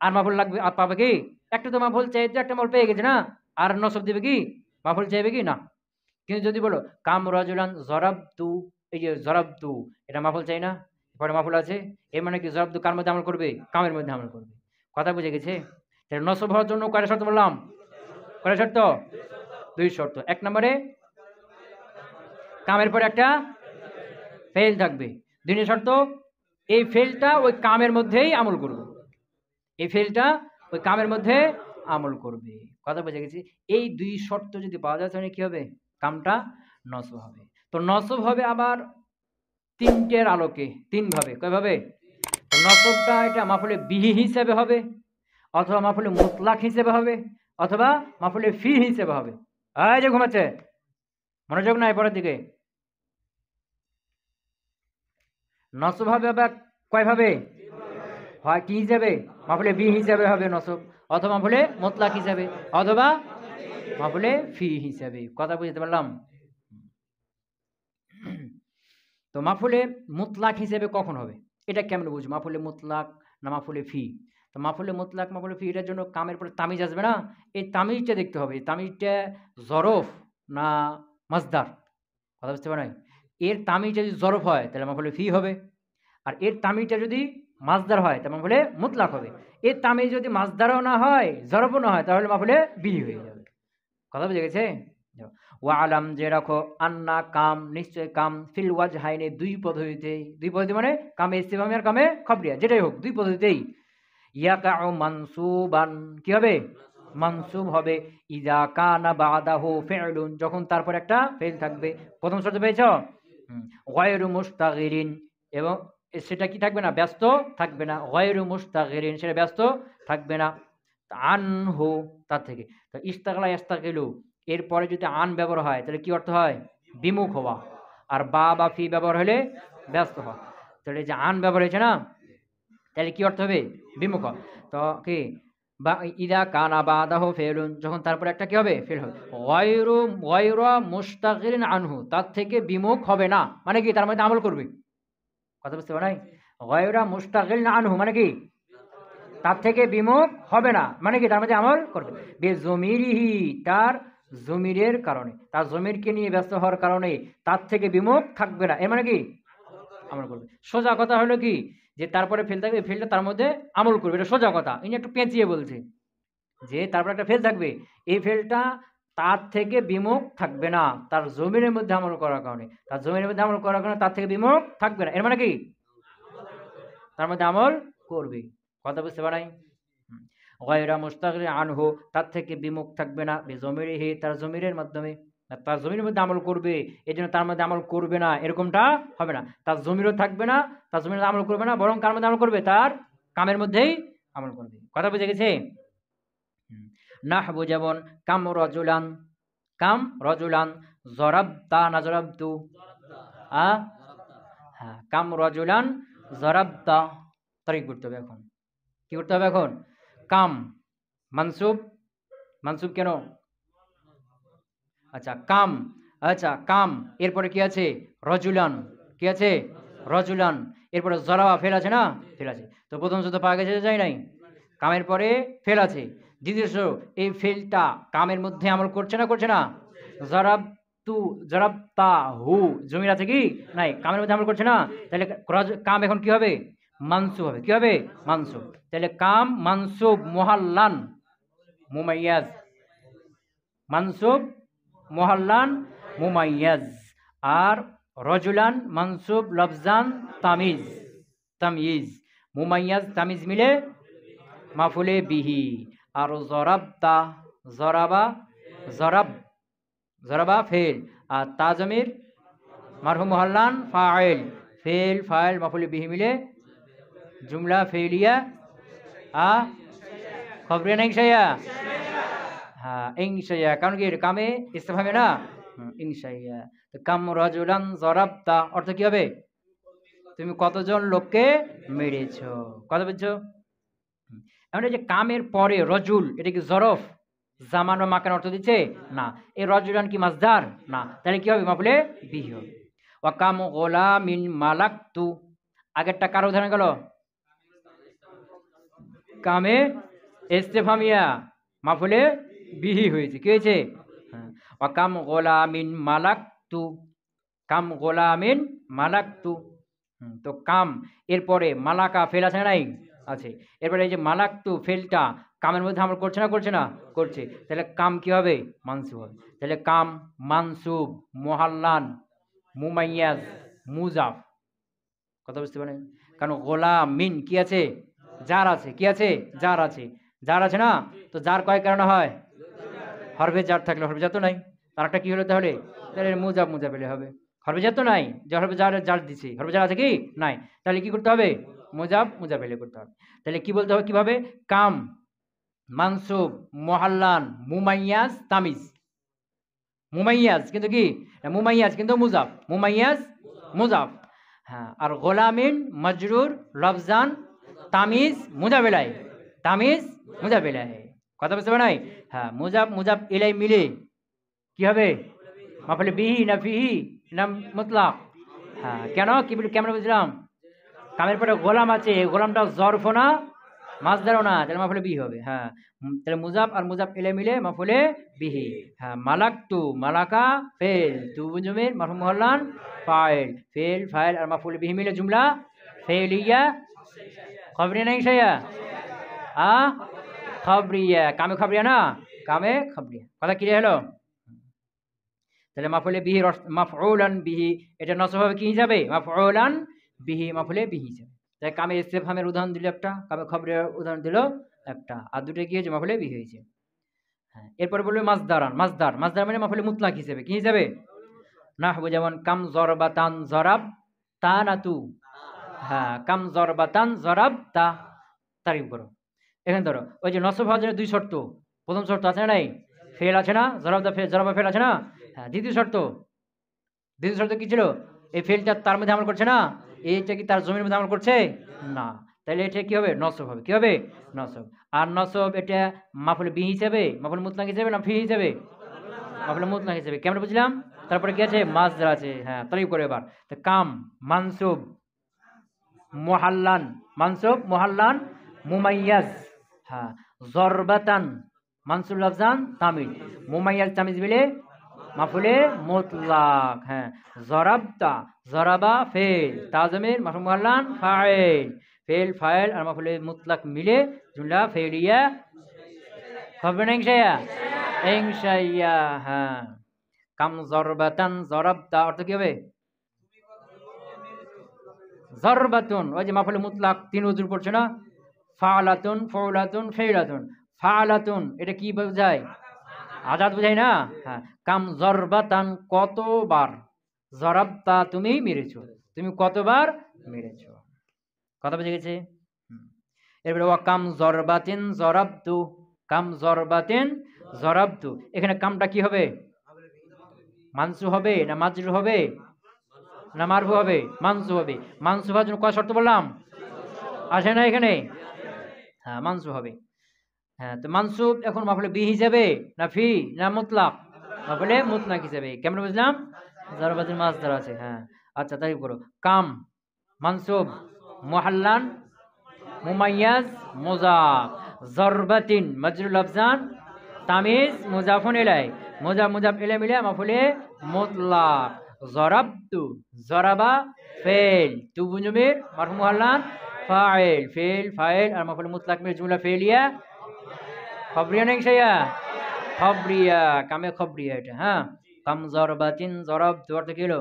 আর মাফুল লাগবে, আর পাবে কি? একটা তো মাফুল চাইতে একটা মাফুল পেয়ে গেছে না? আর নসব দিবে কি? মাফুল চাইবে কি? না। কিন্তু যদি বলো কাম রাজুলান জরাবতু, এই যে জরাবতু এটা মাফুল চাই না? পরে মাফুল আছে। এর মানে কি জরাবতু কার মধ্যে আমল করবে? কামের মধ্যে আমল করবে। কথা বুঝে গেছে? তাহলে নসব হওয়ার জন্য কয়টা শর্ত বললাম? কয়টা শর্ত? ২ শর্ত। ১ নম্বরে কামের পরে একটা ফেল থাকবে। ২ নম্বর শর্ত এই ফেলটা ওই কামের মধ্যেই আমল করবে। এই ফেলটা ওই কামের মধ্যে আমল করবে। কথা বুঝে গেছি? এই ২ শর্ত যদি পাওয়া যায় তাহলে কি হবে? কামটা নসব হবে। তো নসব হবে আবার ৩ টের আলোকে, ৩ ভাবে। কয়ভাবে? নসবটা এটা মাফুলে বিহি হিসেবে হবে, অথবা মাফুলে মুতলাক হিসেবে হবে, অথবা মাফুলে ফি হিসেবে হবে। এই যে ঘুমাচ্ছে, মনোযোগ নাই পরের দিকে। নসব হবে আবার কয়ভাবে? হয় কি হিসাবে? মাফুলে বি হিসাবে হবে নসব, অথবা মাফুলে মুতলাক হিসাবে, অথবা মাফুলে ফি হিসাবে। কথা বুঝতে পারলাম? তো মাফুলে মুতলাক হিসেবে কখন হবে? এটা কেমনে বুঝবো? মাফুলে মুতলাক না মাফুলে ফি? তো মাফুলে মুতলাক, মাফুলে ফি এটার জন্য কামের পরে তামিজ আসবে না? এই তামিজটা দেখতে হবে। এই তামিজটা জরফ না মাসদার? কথা বুঝতে পারেন? এর তামিজটা যদি জরফ হয় তাহলে মাফুলে ফি হবে। আর এর তামিজটা যদি মাসদার হয় তাহলে মাফুলে মুতলাক হবে। এর তামিজ যদি মাসদারও না হয়, জরফও না হয়, তাহলে মাফুলে বিহি হয়ে যাবে। কথা বুঝে গেছে? ওয়া আলাম যে রাখো আন্না কাম নিশ্চয় কাম ফিল ওয়াজহাইনে ২ পদ্ধতিতেই। ২ পদ্ধতি মানে কামে ইস্তিফহামি আর কামে খবরিয়া যেটাই হোক ২ পদ্ধতিতেই। ইয়াকাউ মানসুবান কি হবে? মানসুব হবে। ইযা কানা বাদাহু ফি'লুন যখন তারপর একটা ফেল থাকবে। প্রথম শর্ত পেয়েছো? গায়রু মুস্তাগিরিন এবং সেটা কি থাকবে না? ব্যস্ত থাকবে না। গায়রু মুস্তাগিরিন সেটা ব্যস্ত থাকবে না। আনহু তার থেকে। তো ইস্তাগলা ইস্তাগিলু এরপরে যদি আন ব্যবহার হয় তাহলে কি অর্থ হয়? বিমুখ হওয়া। আর বা ফি ব্যবহার হলে ব্যস্ত হওয়া। তাহলে যে আন ব্যবহার হয়েছে না, তাহলে কি অর্থ হবে? বিমুখ হওয়া। তো কি বা ইদা কানা বাদাহু ফেলুন যখন তারপরে একটা কি হবে? ফেল হবে। গায়রু মুস্তাগিরিন আনহু তার থেকে বিমুখ হবে না। মানে কি? তার মধ্যে আমল করবে। কথা বুঝতে পারেন? গায়রু মুস্তাগিরিন আনহু মানে কি? তার থেকে বিমুখ হবে না। মানে কি? তার মধ্যে আমল করবে। বেজমিরিহি তার জমিরের কারণে, তার জমিরকে নিয়ে ব্যস্ত হওয়ার কারণে তার থেকে বিমুখ থাকবে না। এর মানে কি? আমল করবে। সোজা কথা হলো কি যে তারপরে ফেল থাকবে, ফেলটা তার মধ্যে আমল করবে। এটা সোজা কথা। ইনি একটু পেঁচিয়ে বলছে যে তারপরে একটা ফেল থাকবে, এই ফেলটা তার থেকে বিমুখ থাকবে না তার জমিনের মধ্যে আমল করার কারণে। তার জমিনের মধ্যে আমল করার কারণে তার থেকে বিমুখ থাকবে না। এর মানে কি? তার মধ্যে আমল করবে। কথা বুঝতে পারাই? গায়রা মুস্তাগনি আনহু তার থেকে বিমুখ থাকবে না। বিজমিরিহি তার জমিরের মাধ্যমে, তার জমির মধ্যে আমল করবে, এজন্য তার মধ্যে আমল করবে না এরকমটা হবে না। তার জমিরও থাকবে না, তার জমির আমল করবে না, বরং কার মধ্যে আমল করবে? তার কামের মধ্যেই আমল করবে। কথা বুঝে গেছে? নাহবু যেমন কাম রজুলান, কাম রজুলান জরাবতা না জরাবতু? হ্যাঁ, কাম রজুলান জরাবতা। তারিখ করতে হবে এখন। কি করতে হবে এখন? কাম মানসুব, মানসুব কেন? আচ্ছা কাম, আচ্ছা কাম, এরপরে কি আছে? রজুলান, কি আছে? রজুলান, এরপরে জরাবা ফেল আছে না? ফেল আছে। তো প্রথম শব্দ পাওয়া গেছে, যায় নাই? কামের পরে ফেল আছে। দ্বিতীয় শব্দ, এই ফেলটা কামের মধ্যে আমল করছে না করছে না? জরাব তু, জরাব তা হু, জমির আছে কি নাই? কামের মধ্যে আমল করছে না, তাহলে কাম এখন কি হবে? মানসুব হবে। কি হবে? মানসুব। তাহলে কাম মানসুব মুহাল্লান মুমাইয়াজ, মানসুব মুহাল্লান মুমাইয়াজ। আর রজুলান মানসুব লফজান তামিজ, তামিজ মুমাইয়াজ তামিজ মিলে মাফুলে বিহি। আর জরাবতা, জরাবা, জরাব, জরাবা ফেল, আর তাজমির মারহুম মুহাল্লান ফাইল, ফেল ফাইল মাফুলে বিহি মিলে জুমলা ফেলিয়া আ খবরিয়া নাই সাইয়া। হ্যাঁ ইনশাইয়া, কারণ কি কামে ইস্তেফামে না, ইনশাইয়া। তো কাম রাজুলান জরাবতা অর্থ কি হবে? তুমি কতজন লোককে মেরেছ, কথা বুঝছো? এখন এই যে কামের পরে রজুল, এটা কি জরফ জামান বা মাকান অর্থ দিচ্ছে? না। এই রজুলান কি মাসদার? না। তাহলে কি হবে? মাফুলে বিহি হবে। ওয়া কাম গোলামিন মালাকতু, আগেরটা কার উদাহরণ গেল? কামে ইস্তেফামিয়া মাফুলে বিহি হয়েছে, কি হয়েছে? ওয়া কাম গোলামিন মালাকতু, কাম গোলামিন মালাকতু। তো কাম এরপরে মালাকা ফেল আছে নাই? আছে। এরপরে এই যে মালাকতু ফেলটা কামের মধ্যে আমল করছে না করছে না? করছে। তাহলে কাম কি হবে? মানসুব হবে। তাহলে কাম মানসুব মুহাল্লান মুমাইয়াজ মুজাফ, কথা বুঝতে পারেন? কারণ গোলামিন কি আছে? যার আছে, কি আছে? যার আছে, যার আছে না? তো যার কয় কারণে হয়? হরফে জার থাকলে, হরফে জার তো নাই, তার একটা কি হলো তাহলে? তাহলে মুজাব, মুজাব পেলে হবে। হরফে জার তো নাই, যে হরফে জার জার দিছে, হরফে জার আছে কি নাই, তাহলে কি করতে হবে? মুজাব, মুজাব পেলে করতে হবে। তাহলে কি বলতে হবে কিভাবে? কাম মানসুব মুহাল্লান মুমাইয়াজ তামিজ, মুমাইয়াজ কিন্তু কি? মুমাইয়াজ কিন্তু মুজাফ, মুমাইয়াজ মুজাফ। হ্যাঁ, আর গোলামিন মজরুর লফজান তামিজ মুজাবেলাই, তামিজ মুজাবেলাই, কথা বুঝতে পারে নাই? হ্যাঁ, মুজাব মুজাব ইলাই মিলে কি হবে? মাফুলে বিহি না ফিহি না মুতলাক? হ্যাঁ, কেন কি কেমন বুঝলাম? কামের পরে গোলাম আছে, গোলামটা জরফ না মাসদারও না, তাহলে মাফুলে বিহি হবে। হ্যাঁ, তাহলে মুজাব আর মুজাব ইলাই মিলে মাফুলে বিহি। হ্যাঁ, মালাকতু মালাকা ফেল, তু জমির মারফুউ মুহাল্লান ফাইল, ফেল ফাইল আর মাফুলে বিহি মিলে জুমলা ফেলিয়া খবরিয়া নাই সাইয়া আ খবরিয়া, কামে খবরিয়া না, কামে খবরিয়া, কথা ক্লিয়ার হলো? তাহলে মাফুলে বিহি মাফউলান বিহি, এটা নসব হবে কি হিসাবে? মাফউলান বিহি, মাফুলে বিহি হিসাবে। তাই কামে ইস্তেফহামের উদাহরণ দিল একটা, কামে খবরের উদাহরণ দিল একটা, আর দুটো কি হয়েছে? মাফুলে বিহি হয়েছে। হ্যাঁ, এরপরে বলবে মাসদারান, মাসদার, মাসদার মানে মাফুলে মুতলাক হিসেবে, কি হিসাবে? নাহবু, যেমন কাম জরবাতান জরাব তানাতু। হ্যাঁ, কাম জরবাতান জরাব তা, তারিফ করো। এখানে ধরো ওই যে নসব হওয়ার জন্য দুই শর্ত, প্রথম শর্ত আছে না নাই? ফেল আছে না? জরাবদা ফেল, জরাবা ফেল আছে না? হ্যাঁ, দ্বিতীয় শর্ত, দ্বিতীয় শর্ত কি ছিল? এই ফেলটা তার মধ্যে আমল করছে না, এইটা কি তার জমির মধ্যে আমল করছে না, তাহলে এটা কি হবে? নসব হবে। কি হবে? নসব। আর নসব এটা মাফুল বিহি হিসেবে, মাফুল মুতলাক হিসেবে না ফি হিসেবে? মাফুল মুতলাক হিসেবে। কেমন বুঝলাম? তারপরে কি আছে? মাসদার আছে। হ্যাঁ, তারিফ করে এবার। তো কাম মানসুব মুহাল্লান, মানসুব মুহাল্লান মুমাইয়াজ। হ্যাঁ, জরবাতান মানসুব লফজান তামিজ, মুমাইয়াজ তামিজ মিলে মাফুলে মুতলাক। হ্যাঁ, জরাবতা জরাবা ফেল, তাজমির মারফুউ মুহাল্লান ফাইল, ফেল ফাইল আর মাফুলে মুতলাক মিলে জুমলা ফেলিয়া হবে না ইনশাইয়া? ইনশাইয়া। হ্যাঁ, কাম জরবাতান জরাবতা অর্থ কি হবে? জরবাতুন, ওই যে মাফুলে মুতলাক তিন উজুর পড়ছে না, ফালাতুন ফাউলাতুন ফাইলাতুন। ফালাতুন এটা কি বোঝায়? আজাদ বোঝায় না? হ্যাঁ, কাম জরবাতান কতবার, জরাবতা তুমি মেরেছো, তুমি কতবার মেরেছো, কথা বুঝে গেছে? এরপরে ওয়া কাম জরবাতিন জরাবতু, কাম জরবাতিন জরাবতু, এখানে কামটা কি হবে? মানসু হবে না মাজরুর হবে না মারফু হবে? মানসু হবে। মানসু হওয়ার জন্য কয় শর্ত বললাম? আসে না এখানে? হ্যাঁ মানসুব হবে। হ্যাঁ তো মানসুব এখন মাফুলে বি হিসাবে না ফি না মুতলাক? মাফুলে মুতলাক হিসাবে। কেমন বুঝলাম? জরবাতিন মাসদার আছে। হ্যাঁ আচ্ছা তাই করো। কাম মানসুব মুহাল্লান মুমাইয়াজ মুজাফ। জরবাতিন মাজরুল আফজান তামিজ মুজাফুন ইলাই। মুজাফ মুজাফ ইলাই মিলে মাফুলে মুতলাক। জরাবতু জরাবা ফেল তু বুজুমির মারফু মুহাল্লান ফাইল ফেল ফাইল আর মাফুলে মুতলাক মিলে জুমলা ফেলিয়া খবরিয়া নেই সাইয়া খবরিয়া কামে খবরিয়া এটা। হ্যাঁ কাম জরবাতিন জরব তো অর্থ কি হলো?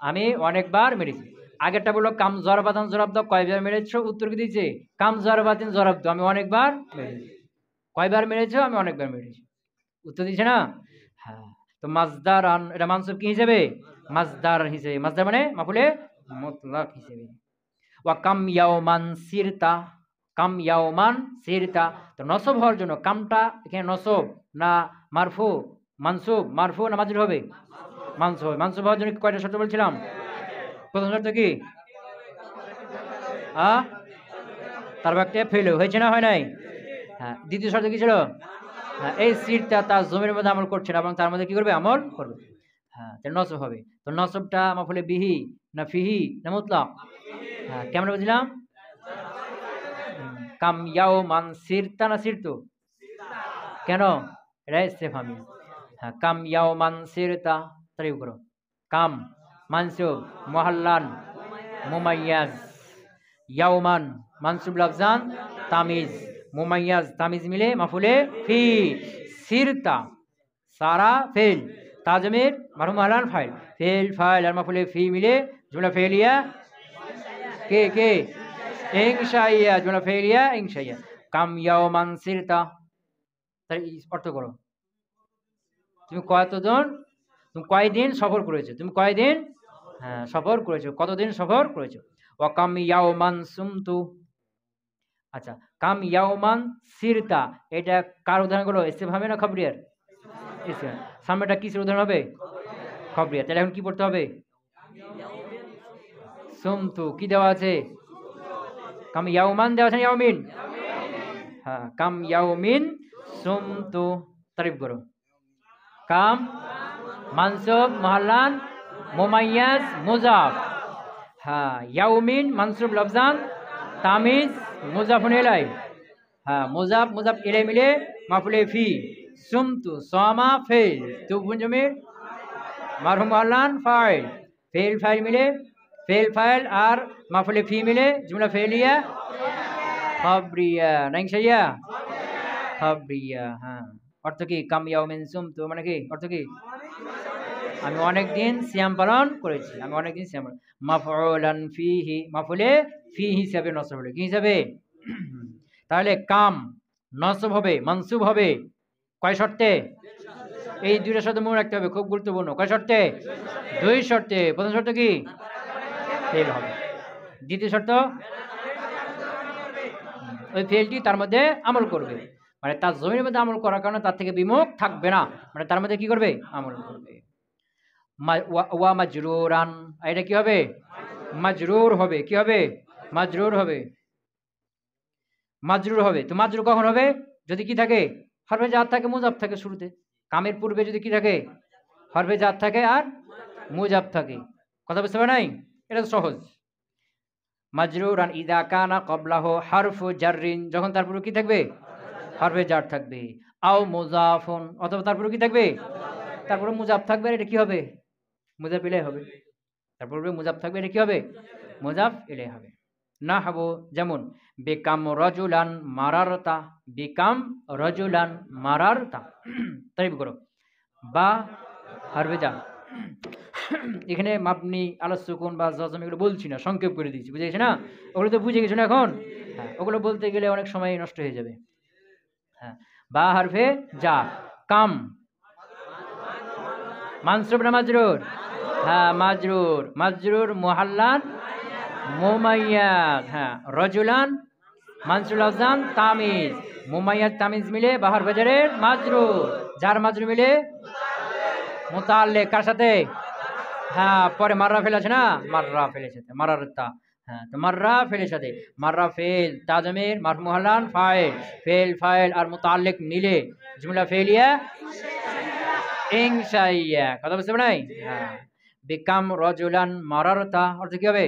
আমি অনেকবার মেরেছি। আগেরটা বললো কাম জরবাতান জরাব দাও কয়বার মেরেছো? উত্তর কি দিয়েছে? কাম জরবাতিন জরাব দাও আমি অনেকবার মেরেছি। কয়বার মেরেছো? আমি অনেকবার মেরেছি। উত্তর দিচ্ছে না? হ্যাঁ তো মাজদার আন এটা মানসুব কি হিসেবে? মাজদার হিসেবে। মাজদার মানে মাফুলে মুতলাক হিসেবে। ওয়া কাম ইয়াওমান সিরতা কাম ইয়াওমান সিরতা। তো নসব হওয়ার জন্য কামটা এখানে নসব না মারফু? মানসুব মারফু না মাজরুর হবে? মানসুব হবে। মানসুব হওয়ার জন্য কয়টা শর্ত বলছিলাম? প্রথম শর্ত কি? তার একটা ফেল হয়েছে না হয় নাই? হ্যাঁ দ্বিতীয় শর্ত কি ছিল? হ্যাঁ এই সিরটা তার জমির মধ্যে আমল করছে না এবং তার মধ্যে কি করবে? আমল করবে। হ্যাঁ তাহলে নসব হবে। তো নসবটা মাফুলে বিহি না ফিহি না মুতলাক? হ্যাঁ কেমন বুঝলাম? কাম ইয়াওমান সিরতা না সিরতু? কেন? এটা ইস্তেফহামি। হ্যাঁ কাম ইয়াওমান সিরতা তারিফ করো। কাম মানসুব মুহাল্লান মুমাইয়াজ ইয়াওমান মানসুব লাফজান তামিজ মুমাইয়াজ তামিজ মিলে মাফুলে ফি সিরতা সারা ফেল তাজমির মারফু মুহাল্লান ফাইল ফেল ফাইল আর মাফুলে ফি মিলে জুমলা ফেলিয়া কে ইনশাইয়া জুমলা ফেলিয়া ইনশাইয়া। কাম ইয়াওমান সিরতা তার অর্থ করো। তুমি কয়দিন সফর করেছো? তুমি কয়দিন হ্যাঁ সফর করেছো? কতদিন সফর করেছো? ওয়া কাম ইয়াওমান সুমতু। আচ্ছা কাম ইয়াওমান সিরতা এটা কার উদাহরণ গুলো? ইস্তেফহামি না খবরিয়ার? ইস্তেফহামি। সামনেটা কিসের উদাহরণ হবে? খবরিয়া। তাহলে এখন কি পড়তে হবে? সুমতু কি দেওয়া আছে? কাম ইয়াওমান দেওয়া আছে না ইয়াওমিন? হ্যাঁ কাম ইয়াওমিন সুমতু তারিফ করো। কাম মানসুব মুহাল্লান মুমাইয়াজ মুজাফ। হ্যাঁ ইয়াউমিন মানসুব লফজান তামিজ মুজাফুন ইলাই। হ্যাঁ মুজাফ মুজাফ ইলাই মিলে মাফুলে ফি সুমতু সামা ফেল তু বুনজমির মারফু মুহাল্লান ফাইল ফেল ফাইল মিলে ফেল ফাইল আর মাফুলে ফি মিলে জুমলা ফেলিয়া খবরিয়া নাই সাইয়া খবরিয়া। হ্যাঁ অর্থ কি? কাম ইয়াউমিন সুমতু মানে কি অর্থ কি? আমি অনেক দিন সিয়াম পালন করেছি। আমি অনেক দিন সিয়াম মাফউলান ফিহি মাফুলে ফি হিসাবে নসব হবে। কি হিসাবে? তাহলে কাম নসব হবে মানসুব হবে কয় শর্তে? এই দুইটা শর্ত মনে রাখতে হবে, খুব গুরুত্বপূর্ণ। কয় শর্তে? দুই শর্তে। প্রথম শর্ত কি? ফেল হবে। দ্বিতীয় শর্ত ওই ফেলটি তার মধ্যে আমল করবে, মানে তার জমির মধ্যে আমল করার কারণে তার থেকে বিমুখ থাকবে না, মানে তার মধ্যে কি করবে? আমল করবে। ওয়া মাজরুরান এটা কি হবে? মাজরুর হবে। কি হবে? মাজরুর হবে। মাজরুর হবে। তো মাজরুর কখন হবে? যদি কি থাকে? হরফে জাত থাকে মুজাফ থাকে শুরুতে। কামের পূর্বে যদি কি থাকে? হরফে জাত থাকে আর মুজাফ থাকে। কথা বুঝতে পারে নাই? এটা তো সহজ। মাজরুরান ইযা কানা ক্বাবলাহু হারফু জাররিন যখন তার পূর্বে কি থাকবে? হরফে জার থাকবে। আও মুজাফুন অথবা তার পূর্বে কি থাকবে? তারপরে মুজাফ থাকবে। এটা কি হবে? মুজাফ ইলাই হবে। তারপর মুজাফ থাকবে। এটা কি হবে? মুজাফ ইলাই হবে। না হবো যেমন বেকাম রজুলান মারারতা বেকাম রজুলান মারারতা তারিফ করো। বা হরফে জার এখানে মাবনি আলা সুকুন বা জজম এগুলো বলছি না, সংক্ষেপ করে দিয়েছি। বুঝে গেছে না? ওগুলো তো বুঝে গেছো না এখন? হ্যাঁ ওগুলো বলতে গেলে অনেক সময় নষ্ট হয়ে যাবে। হ্যাঁ বা হরফে জার কাম মানসুব না মাজরুর? হ্যাঁ মাজরুর। মাজরুর মুহাল্লান মুমাইয়াজ। হ্যাঁ রজুলান মানসুব লাফজান তামিজ মুমাইয়াজ তামিজ মিলে বাহার বাজারের মাজরুর। যার মাজরুর মিলে মুতাআল্লিক কার সাথে? হ্যাঁ পরে মাররা ফেল আছে না? মাররা ফেলেছে মারারতা হ্যাঁ, তো মাররা ফেলের সাথে, মাররা ফেল তাজমির মারফু মুহাল্লান ফাইল, ফেল ফাইল আর মুতাল্লিক মিলে জুমলা ফেলিয়া ইনশাইয়া। কথা বুঝতে পারেন? হ্যাঁ। বিকাম রজুলান মারারতা অর্থ কি হবে?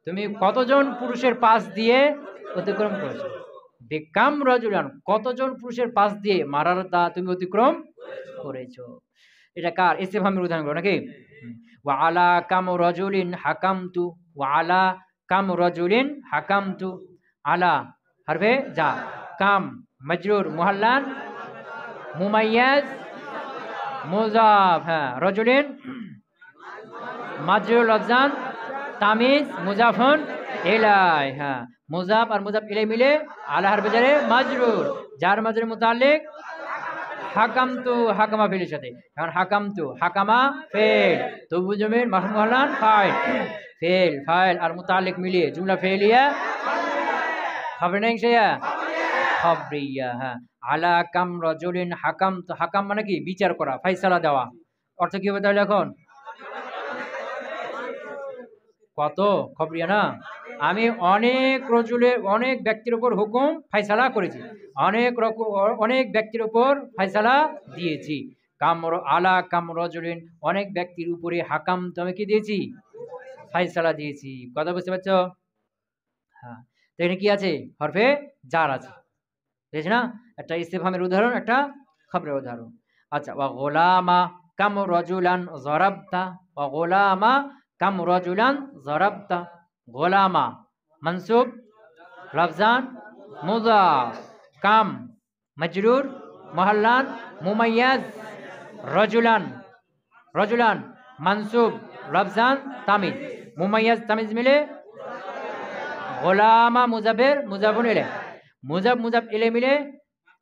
তুমি কতজন পুরুষের পাশ দিয়ে অতিক্রম করেছো। বিকাম রজুলান কতজন পুরুষের পাশ দিয়ে মারারতা তুমি অতিক্রম করেছো। এটা কার ইস্তেফহামের উদাহরণ নাকি? ওয়া আলা কাম রাজুলিন হাকামতু, ওয়া আলা কাম রাজুলিন হাকামতু। আলা হরফে যা, কাম মজরুর মুহাল্লান মুমাইয়াজ মুজাফ, হ্যাঁ রাজুলিন মাজরুর লফজান তামিজ মুজাফুন ইলাই, হ্যাঁ মুজাফ আর মুজাফ ইলাই মিলে আলা হরফে জারে মাজরুর, যার মাজরুর মুতাল্লিক হাকামতু হাকামা ফেলের সাথে। এখন হাকামতু হাকামা ফেল, তবু জমির মারফু মুহাল্লান ফাইল, ফেল ফাইল আর মুতাল্লিক মিলিয়ে জুমলা ফেলিয়া খবর নেই সেয়া খবরিয়া। হ্যাঁ, আলা কাম রাজুলিন হাকামতু, হাকাম মানে কি বিচার করা, ফয়সালা দেওয়া। অর্থ কি হবে তাহলে এখন? কত খবরিয়া না, আমি অনেক রজুলের অনেক ব্যক্তির উপর হুকুম ফয়সালা করেছি, অনেক ব্যক্তির উপর ফয়সালা দিয়েছি। কামর আলা কাম রজুলিন অনেক ব্যক্তির উপরে হাকাম তো আমি কি দিয়েছি? ফয়সালা দিয়েছি। কথা বুঝতে পারছো? হ্যাঁ, তো এখানে কি আছে? হরফে জার আছে, বুঝেছ না? একটা ইস্তেফহামের উদাহরণ, একটা খবরের উদাহরণ। আচ্ছা, ওয়া গোলামা কাম রজুলান জরাবতা, ওয়া গোলামা কাম রজুলান জরাবতা। গোলামা মনসুব লফজান মুজাফ, কাম মজরুর মুহাল্লান মুমাইয়াজ, রজুলান রজুলান মনসুব লফজান তামিজ মুমাইয়াজ তামিজ মিলে গোলামা মুজাফের মুজাফুন ইলাই, মুজাফ মুজাফ ইলাই মিলে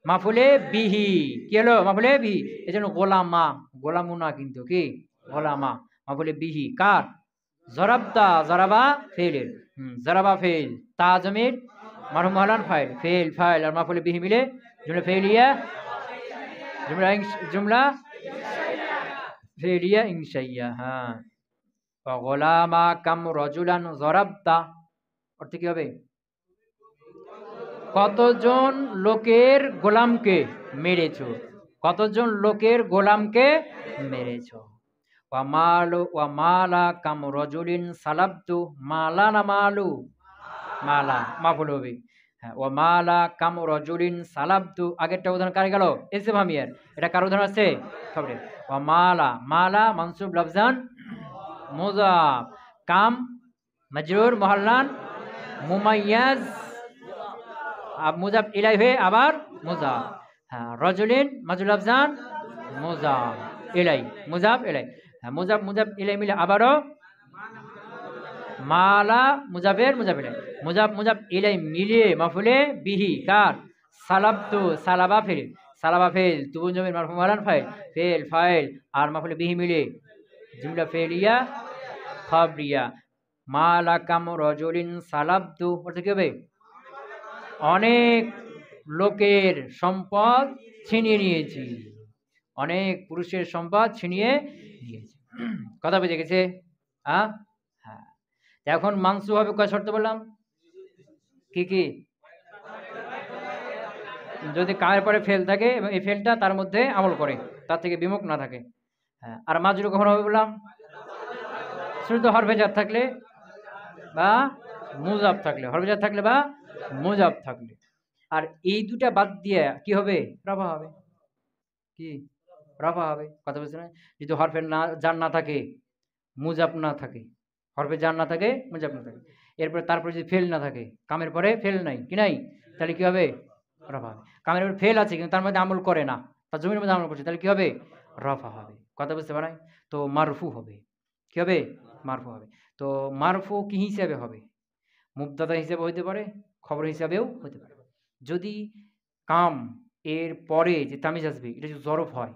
মাফুলে বিহি। কি হলো? মাফুলে বিহি। এই জন্য গোলামা, গোলামু না কিন্তু কি গোলামা, মাফুলে বিহি কার? জরাবতা জরাবা ফেলের, জরাবা ফেল তাজমির মারফু মুহাল্লান ফাইল, ফেল ফাইল আর মাফুলে বিহি মিলে জুমলা ফেলিয়া জুমলা ফেলিয়া ইনশাইয়া। হ্যাঁ, গোলামা কাম রজুলান জরাবতা অর্থ কি হবে? কতজন লোকের গোলামকে মেরেছো, কতজন লোকের গোলামকে মেরেছো। ওয়া মালা কাম রজুলিন সালাবতু, মালা না মালু? মালা মাফুল হবে। হ্যাঁ, ওয়া মালা কাম রজুলিন সালাবতু আগেরটা উদাহরণ কারে গেল? ইসতিফহামিয়ার। এটা কার উদাহরণ আছে? খবরে। ওয়া মালা মালা মানসুব লফজান মুজাফ, কাম মজরুর মুহাল্লান মুমাইয়াজ মুজাফ ইলাই হয়ে আবার মুজাফ। হ্যাঁ, রজুলিন মাজরুর লফজান মুজাফ ইলাই, মুজাফ ইলাই। হ্যাঁ, মুজাফ মুজাফ ইলাই মিলে আবারও মালা মুজাফের মুজাফ ইলাই, মুজাফ মুজাফ ইলাই মিলিয়ে মাফুলে বিহি কার? সালাবতু সালাবা ফেল, সালাবা ফেল তুবুন জমির মারফু মুহাল্লান ফাইল, ফেল ফাইল আর মাফুলে বিহি মিলে জুমলা ফেলিয়া খবরিয়া। মালা কাম রজুলিন সালাবতু অর্থ কি হবে? অনেক লোকের সম্পদ ছিনিয়ে নিয়েছি, অনেক পুরুষের সম্পদ ছিনিয়ে নিয়েছি। কথা বুঝে গেছে? হ্যাঁ, এখন মানসু হবে কয় শর্ত বললাম? কি কি? যদি কামের পরে ফেল থাকে এবং এই ফেলটা তার মধ্যে আমল করে, তার থেকে বিমুখ না থাকে। হ্যাঁ, আর মাজরুর কখন হবে বললাম? শুধু হরফে জার থাকলে বা মুজাফ থাকলে, হরফে জার থাকলে বা মুজাফ থাকলে। আর এই দুটা বাদ দিয়ে কি হবে? রফা হবে। কি রফা হবে? কথা বলছে না? যদি হরফের না জার না থাকে, মুজাফ না থাকে, হরফে জার না থাকে, মুজাফ না থাকে, এরপরে তারপরে যদি ফেল না থাকে, কামের পরে ফেল নাই কি নাই, তাহলে কি হবে? রফা হবে। কামের পরে ফেল আছে কিন্তু তার মধ্যে আমল করে না, তার জমির মধ্যে আমল করছে, তাহলে কি হবে? রফা হবে। কথা বুঝতে পারেন? তো মারফু হবে। কি হবে? মারফু হবে। তো মারফু কি হিসাবে হবে? মুবতাদা হিসেবে হইতে পারে, খবর হিসাবেও হতে পারে। যদি কাম এর পরে যে তামিজ আসবে এটা যদি জরফ হয়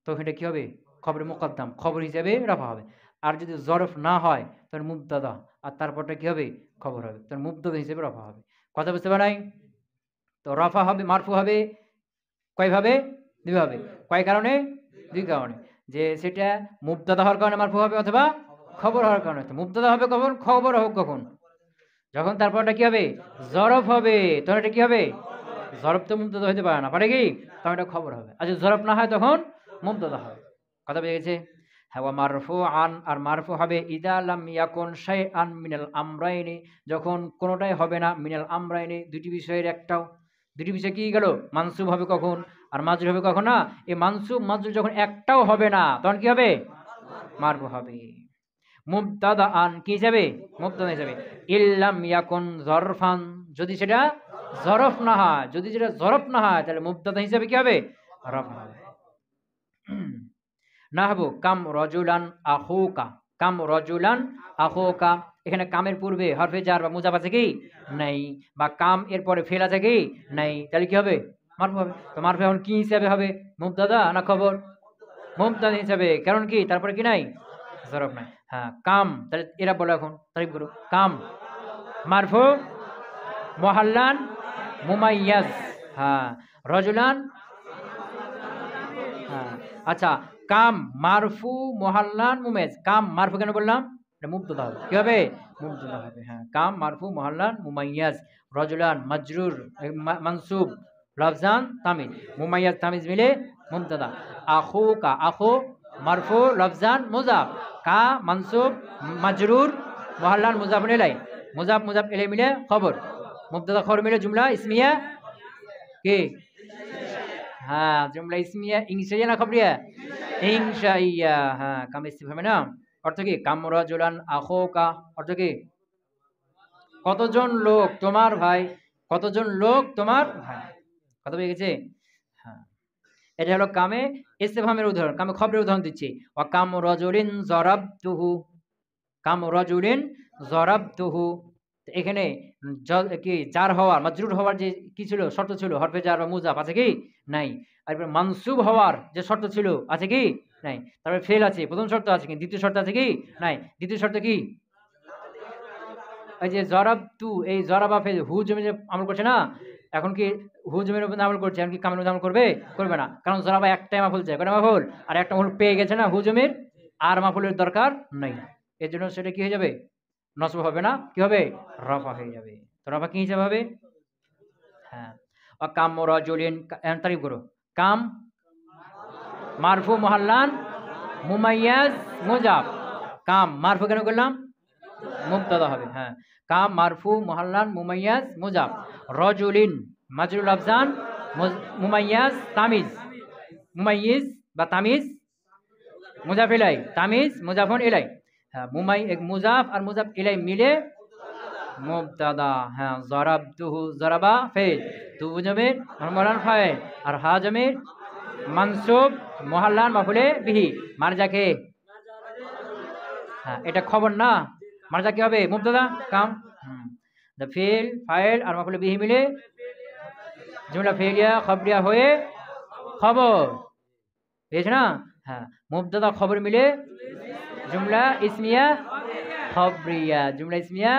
তো এটা কি হবে? খবরে মুকদ্দাম, খবর হিসাবে রফা হবে। আর যদি জরফ না হয় তাহলে মুবতাদা, আর তারপরটা কি হবে? খবর হবে, তাহলে মুবতাদা হিসেবে রফা হবে। কথা বুঝতে পারেন? তো রফা হবে, মারফু হবে কয়ভাবে? দুইভাবে। কয় কারণে? দুই কারণে। যে সেটা মুবতাদা হওয়ার কারণে মারফু হবে অথবা খবর হওয়ার কারণে। মুবতাদা হবে কখন? খবর হোক কখন? যখন তারপরটা কি হবে, জরফ হবে, তখন এটা কি হবে, জরফ তো মুবতাদা হইতে পারে না, পারে কি, তখন এটা খবর হবে। আর যদি জরফ না হয় তখন মুবতাদা হবে। কথা পেয়ে গেছে? হ্যাঁ, ওয়া মারফুআন, আর মারফু হবে ইদা লাম ইয়াকুন শাইআন মিনাল আমরাইনি, যখন কোনোটাই হবে না, মিনাল আমরাইনি দুটি বিষয়ের একটাও। দুটি বিষয় কি গেল, মানসুব হবে কখন আর মাজরুর হবে কখন না, এই মানসুব মাজরুর যখন একটাও হবে না তখন কি হবে, মারফু হবে। মুবতাদা আন কি হিসাবে, মুবতাদা হিসাবে। ইল্লাম ইয়াকুন জরফান, যদি সেটা জরফ না হয়, যদি সেটা জরফ না হয় তাহলে মুবতাদা হিসাবে কি হবে, রফা হবে। নাহবু কাম রজুলান আখুকা, কাম রজুলান আখুকা, এখানে কামের পূর্বে হরফে জার বা মুজাফ আছে কি নাই, বা কাম এর পরে ফেল আছে কি নাই, তাহলে কি হবে, মারফু হবে। তো মারফু এখন কি হিসাবে হবে, মুবতাদা না খবর, মুবতাদা হিসাবে, কারণ কি তারপরে কি নাই, জরফ নাই। হ্যাঁ, কাম, তাহলে এরা বলো এখন তারিফ করো, কাম মারফু মুহাল্লান মুমাইয়াজ, হ্যাঁ, রজুলান, হ্যাঁ, আচ্ছা, কাম মারফু মুহাল্লান মুমেজ, কাম মারফু কেন বললাম, এটা মুবতাদা হবে, কি হবে, মুবতাদা হবে। হ্যাঁ, কাম মারফু মুহাল্লান মুমাইয়াজ, রজুলান মাজরুর মানসুব, লফজান তামিজ, মুমাইয়াজ তামিজ মিলে মুবতাদা। আখুকা, আখু মারফু লফজান মুজাফ, কা মানসুব মাজরুর মুহাল্লান মুজাফ ইলাই, মুজাফ মুজাফ ইলাই মিলে খবর, মুবতাদা খবর মিলে জুমলা ইসমিয়া কি, হ্যাঁ, জুমলা ইসমিয়া ইনশাইয়া না খবরিয়া, ইনশাইয়া। হ্যাঁ, কাম ইস্তিফহামে না, অর্থ কি, কাম রাজুলান আখুকা, অর্থ কি, কতজন লোক তোমার ভাই, কতজন লোক তোমার ভাই। কথা পেয়ে গেছে? হ্যাঁ, এটা হলো কামে ইস্তিফহামের উদাহরণ, কামে খবরের উদাহরণ দিচ্ছি। ওয়া কাম রাজুলিন যারাবতুহু, কাম রাজুলিন যারাবতুহু, এখানে কি জার হওয়ার মাজরুর হওয়ার যে কি ছিল, শর্ত ছিল, হরফে জার বা মুজাফ আছে কি নাই, আর মানসুব হওয়ার যে শর্ত ছিল আছে কি নাই, তারপরে ফেল আছে, প্রথম শর্ত আছে কি, দ্বিতীয় শর্ত আছে কি নাই, দ্বিতীয় শর্ত কি, এই যে জরাব তু, এই জরাবা ফেল, হু জমিনে আমল করছে না, এখন কি হু জমির উপর আমল করছে, এখন কি কামের মধ্যে আমল করবে, করবে না, কারণ জরাবা একটাই মাফুল চাই, কয়টা মাফুল, আর একটা মাফুল পেয়ে গেছে না হু জমির, আর মাফুলের দরকার নাই, এর জন্য সেটা কি হয়ে যাবে, নসব হবে না, কি হবে, রফা হয়ে যাবে। তো রফা কি হিসাবে হবে, হ্যাঁ, কাম রাজুলিন, তারিফ করো, কাম মারফু মুহাল্লান মুমাইয়াজ মুজাফ, কাম মারফু কেন করলাম, মুবতাদা হবে। হ্যাঁ, কাম মারফু মুহাল্লান মুমাইয়াজ মুজাফ, রাজুলিন মাজরুল আফজান মুমাইয়াজ তামিজ, মুমাইয়িজ বা তামিজ মুজাফ ইলাই, তামিজ মুজাফুন ইলাই, হ্যাঁ, মুজাফ আর মুজাফ ইলাই মিলে মুবতাদা। হ্যাঁ, যারাবতুহু, যারাবা ফেল, তু জমির মুহাল্লান ফাইল, আর হা জমির মানসুব মুহাল্লান মাফুলে বিহি, মারজা কে, হ্যাঁ, এটা খবর না, মারজা কি হবে, মুবতাদা কাম, দা ফেল ফাইল আর মাফুলে বিহি মিলে জুমলা ফেলিয়া খবরিয়া হয়ে খবর পেয়েছে না। হ্যাঁ, মুবতাদা খবর মিলে জুমলা ইসমিয়া খবরিয়া, জুমলা ইসমিয়া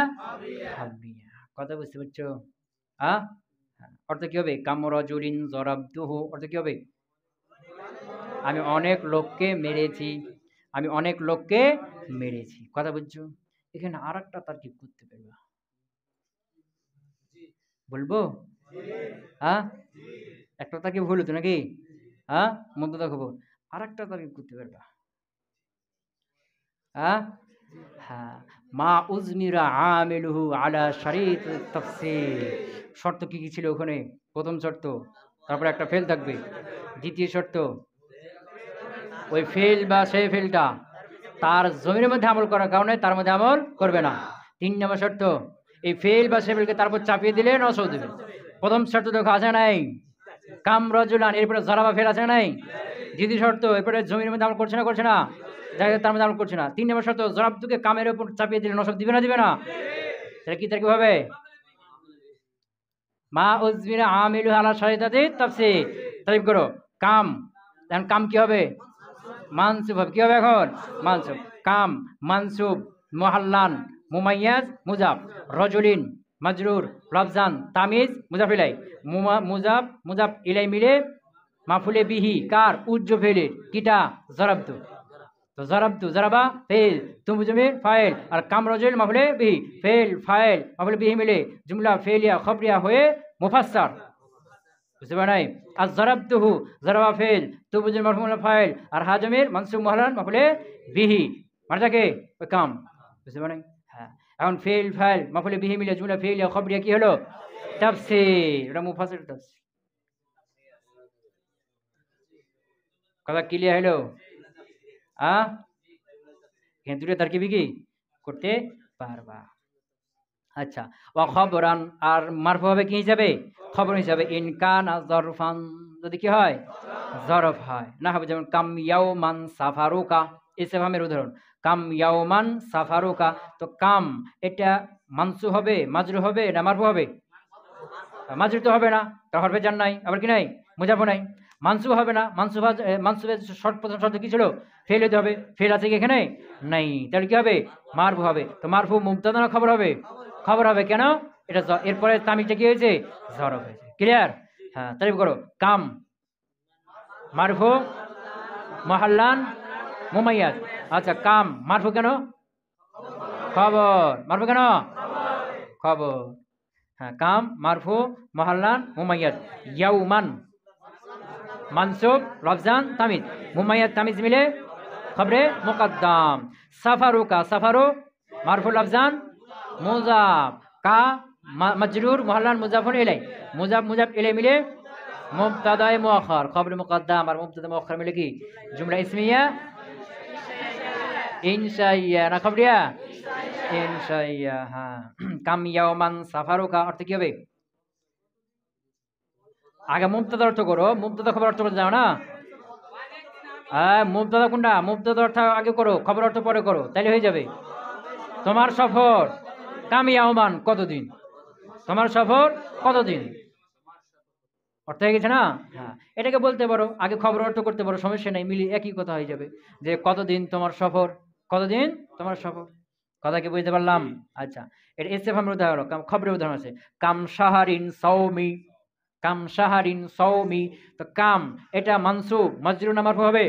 খবরিয়া। কথা বুঝতে পারছো? হ্যাঁ, অর্থ কি হবে, কাম রাজুলিন যারাবতুহু, অর্থ কি হবে, আমি অনেক লোককে মেরেছি, আমি অনেক লোককে মেরেছি। কথা বুঝছো? এখানে আর একটা তারকিব করতে পারবা, বলবো, হ্যাঁ, একটা তারকিব হলো তো নাকি, হ্যাঁ, মুবতাদা খবর, আর একটা তারকিব করতে পারবা, হ্যাঁ, হ্যাঁ, মা উজমিরা আমিলুহু আলা শারিত তাফসীর, শর্ত কি কি ছিল ওখানে, প্রথম শর্ত, তারপরে একটা ফেল থাকবে, দ্বিতীয় শর্ত ওই ফেল বা সেই ফেলটা তার জমির মধ্যে আমল করার কারণে তার মধ্যে আমল করবে না। 3 নম্বর শর্ত, এই ফেল বা সেই ফেলকে তারপর চাপিয়ে দিলে নসব দেবে। প্রথম শর্ত দেখো আছে নাই, কাম রাজুলান, এরপরে যারাবা ফেল আছে নাই, দ্বিতীয় শর্ত এরপরে জমির মধ্যে আমল করছে না, করছে না, তার মধ্যে আমল করছে না। 3 নম্বর শর্ত, জরাবতুকে কামের উপর চাপিয়ে দিলে নসব দিবে না, দিবে না, তাহলে কি তার কি হবে, মা উজমিরা আমিলু আলা শারিতাতি তাফসীর। তারিফ করো, কাম, এখন কাম কি হবে, মানসুব হবে, কি হবে এখন, মানসুব, কাম মানসুব মুহাল্লান মুমাইয়াজ মুজাফ, রাজুলিন মাজরুর লফজান তামিজ মুজাফ ইলাই, মুজাফ মুজাফ ইলাই মিলে মাফুলে বিহি কার, উজ্জ ফেলের কিটা, যারাবতু। তো জরাবতু জরাবা ফেল, তুম জমির ফাইল, আর কাম রজুল মাফুলে বিহি, ফেল ফাইল মাফুলে বিহি মিলে জুমলা ফেলিয়া খবরিয়া হয়ে মুফাসসার। বুঝতে পারা নাই? আর জরাবতুহু জরাবা ফেল, তুম জমির মাফুলে ফাইল, আর হা জমির মানসুব মুহাল্লান মাফুলে বিহি, মানেটাকে ওই কাম। বুঝতে পারা নাই? হ্যাঁ, এখন ফেল ফাইল মাফুলে বিহি মিলে জুমলা ফেলিয়া খবরিয়া কি হলো? তাফসীর। এটা মুফাসসির তাফসীর। কথা ক্লিয়ার হলো? এখানে দুটো তারকিবি কি করতে পারবা। আচ্ছা, ওয়া খবরান, আর মারফু হবে কি হিসাবে? খবর হিসাবে। ইন কানা যরফান, যদি কি হয়? জরফ হয়। না হবে যেমন কাম ইয়াউমান সাফারুকা, ইসতিফহামের উদাহরণ। কাম ইয়াউমান সাফারুকা, তো কাম এটা মানসু হবে, মাজরু হবে না মারফু হবে? মাজরু তো হবে না, তার হরফে জান নাই, আবার কি নাই? মুজাফও নাই। মানসুব হবে না, মানসুবের শর্ত, প্রথম শর্ত কি ছিল? ফেল হতে হবে। ফেল আছে কি এখানে? নাই, তাহলে কি হবে? মারফু হবে। তো মারফু মুবতাদা না খবর হবে? খবর হবে। কেন? এটা এরপরে তামিলটা কি হয়েছে? জরফ হয়েছে। ক্লিয়ার? হ্যাঁ, তারিফ করো। কাম মারফু মুহাল্লান মুমাইয়াজ। আচ্ছা, কাম মারফু কেন? খবর। মারফু কেন? খবর। হ্যাঁ, কাম মারফু মুহাল্লান মুমাইয়াজ। ইয়াউমান মানসুব লফজান তামিজ, মুমাইয়াজ তামিজ মিলে খবরে মুকদ্দম। সাফারুকা সাফারু মারফু লফজান মুজাফ, কা মাজরুর মুহাল্লান মুজাফুন ইলাই, মুজাফ ইলাই মিলে মুবতাদায়ে মুআখার, খবরে মুকদ্দম। আর মুবতাদা মুআখার মিলে কি? জুমলা ইসমিয়া ইনশাইয়া না খবরিয়া? ইনশাইয়া। হ্যাঁ, কাম ইয়াউমান সাফারুকা অর্থ কি হবে? আগে মুবতাদা অর্থ করো, মুবতাদা খবর অর্থ করতে যাও না। মুবতাদা কোনটা? মুবতাদা অর্থ আগে করো, খবর অর্থ পরে করো, তাইলে হয়ে যাবে। তোমার সফর কাম ইয়াউমান, কতদিন? তোমার সফর কতদিন? অর্থ হয়ে গেছে না? হ্যাঁ, এটাকে বলতে পারো, আগে খবর অর্থ করতে পারো, সমস্যা নেই, মিলি একই কথা হয়ে যাবে যে কতদিন তোমার সফর, কতদিন তোমার সফর। কথা কি বুঝতে পারলাম? আচ্ছা, এটা ইসতিফহামের উদাহরণ, খবরের উদাহরণ আছে। কাম শাহরিন সাওমি, কাম শাহরিন সাওমি, তো কাম এটা মানসুব, মাজরুর না মারফু হবে?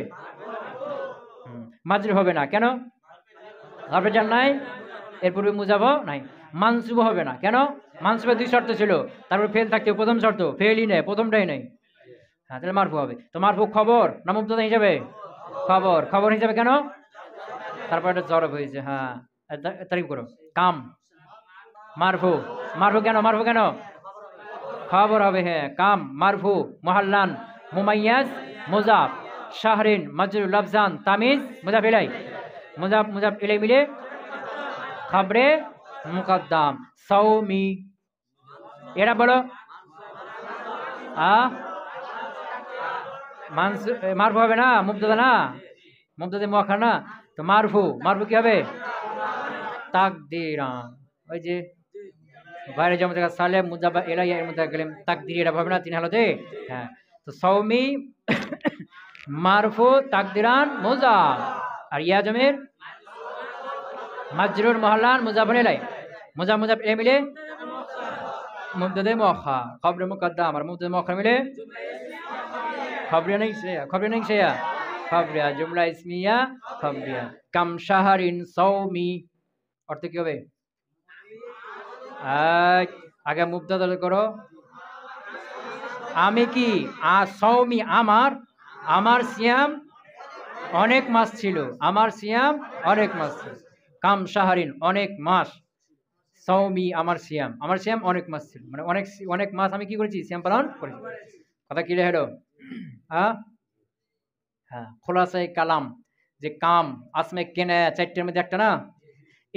মাজরুর হবে না, কেন? হরফে জার নাই, এর পূর্বে মুজাফ নাই। মানসুব হবে না, কেন? মানসুবের দুই শর্ত ছিল, তারপর ফেল থাকতে প্রথম শর্ত ফেলই নেই, প্রথমটাই নেই। হ্যাঁ, তাহলে মারফু হবে। তো মারফু খবর না মুবতাদা হিসাবে? খবর। খবর হিসাবে কেন? তারপর এটা জরফ হয়েছে। হ্যাঁ, তারিফ করো। কাম মারফু, মারফু কেন? মারফু কেন? খবর হবে। হ্যাঁ, কাম মারফু মুহাল্লান মুমাইয়াজ মুজাফ, শাহরিন মাজরুর লফজান তামিজ মুজাফ ইলাই, মুজাফ ইলাই মিলে খবরে মুকদ্দম। সাওমি, এটা বলো। মারফু হবে না, মুবতাদা না, মুবতাদা মুআখার না। তো মারফু, মারফু কি হবে? তাকদীরান, ওই যে বাইরে যেমন দেখা সালেম মুজাফা ইলাইহি এর মধ্যে গেলাম তাকদীর, এটা হবে না তিন হালতে। হ্যাঁ, তো সাওমি মারফু তাকদীরান মুজাফ, আর ইয়া জমির মাজরুর মুহাল্লান মুজাফুন ইলাইহি, মুজাফ ইলাইহি মিলে মুবতাদা মুআখার, খবরে মুকদ্দম। আর মুবতাদা মুআখার মিলে খবরিয়া নেই সেয়া খবরিয়া, জুমলা ইসমিয়া খবরিয়া। কাম শাহরিন সাওমি অর্থ কি হবে? আগে মুবতাদা করো। আমি কি? সাওমি আমার, আমার সিয়াম অনেক মাস ছিল, আমার সিয়াম অনেক মাস ছিল। কাম শাহরিন অনেক মাস, সাওমি আমার সিয়াম, আমার সিয়াম অনেক মাস ছিল, মানে অনেক মাস আমি কি করেছি? সিয়াম পালন করেছি। কথা ক্লিয়ার হলো? হ্যাঁ, খোলাসায়ে কালাম, যে কাম আসমে কেনা চারটের মধ্যে একটা না,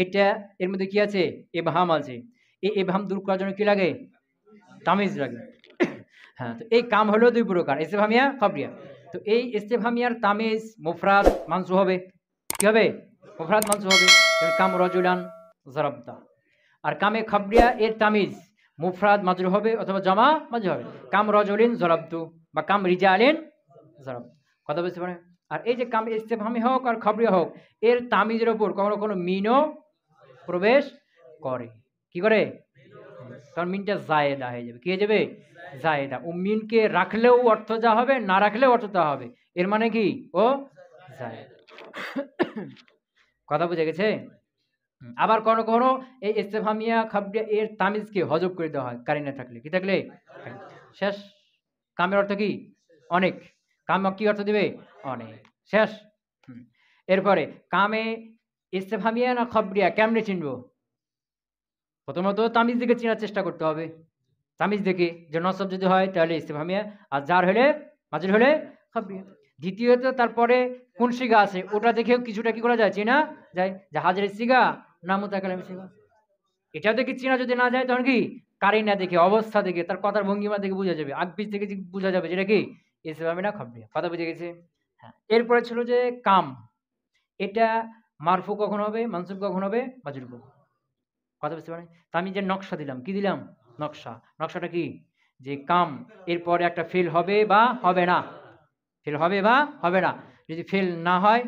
এটা এর মধ্যে কি আছে? ইবহাম আছে। এই ইবহাম দূর করার জন্য কি লাগে? তামিজ লাগে। হ্যাঁ, তো এই কাম হলো দুই প্রকার, ইসতিফহামিয়া খবরিয়া। তো এই ইসতিফহামিয়ার তামিজ মুফরাদ মানসুব হবে। কি হবে? মুফরাদ মানসুব হবে। যেমন কাম রাজুলান যারাবতা। আর কামে খবরিয়া এর তামিজ মুফরাদ মাজরুর হবে অথবা জামা মাজরুর হবে। কাম রাজুলিন যারাবতু বা কাম রিজালিন যারাবতু। কথা বুঝতে পারেন? আর এই যে কাম ইসতিফহামি হোক আর খবরিয়া হোক, এর তামিজের উপর কখনো কোনো মিনও প্রবেশ করে। কি করে? কারণ মিনটা জায়েদা হয়ে যাবে। কি হয়ে যাবে? জায়েদা। ও মিনকে রাখলেও অর্থ যা হবে, না রাখলেও অর্থ তা হবে। এর মানে কি? ও জায়েদা। কথা বুঝে গেছে? আবার কখনো কখনো এই ইস্তেফহামিয়া খাবরিয়া এর তামিজকে হজব করে দেওয়া হয় কারিনা থাকলে। কি থাকলে? শেষ। কামের অর্থ কি? অনেক। কাম কি অর্থ দিবে? অনেক। শেষ। হুম। এরপরে কামে ইস্তেফহামিয়া না খাবরিয়া কেমনে চিনবো? প্রথমত তামিজ দেখে চেনার চেষ্টা করতে হবে। তামিজ দেখে যে নসব যদি হয় তাহলে ইস্তেফহামিয়া, আর জার হলে মাজরুর হলে খাবরিয়া। দ্বিতীয়ত তারপরে কোন সিগা আছে ওটা দেখেও কিছুটা কি করা যায়? চেনা যায় যে হাজিরের সিগা না মুতাকাল্লিমের সিগা। এটা দেখে চেনা যদি না যায় তখন কি কারিনা দেখে, অবস্থা দেখে, তার কথার ভঙ্গিমা দেখে বোঝা যাবে। আগপিছ থেকে বোঝা যাবে যেটা কি ইসলামে না খাবরিয়া। কথা বুঝে গেছে? হ্যাঁ। এরপরে ছিল যে কাম। এটা মারফু কখন হবে, মানসুব কখন হবে, মাজরুর কখন। কথা বুঝতে পারেন? তা আমি যে নকশা দিলাম, কি দিলাম? নকশা। নকশাটা কি? যে কাম এরপরে একটা ফেল হবে বা হবে না। ফেল হবে বা হবে না। যদি ফেল না হয়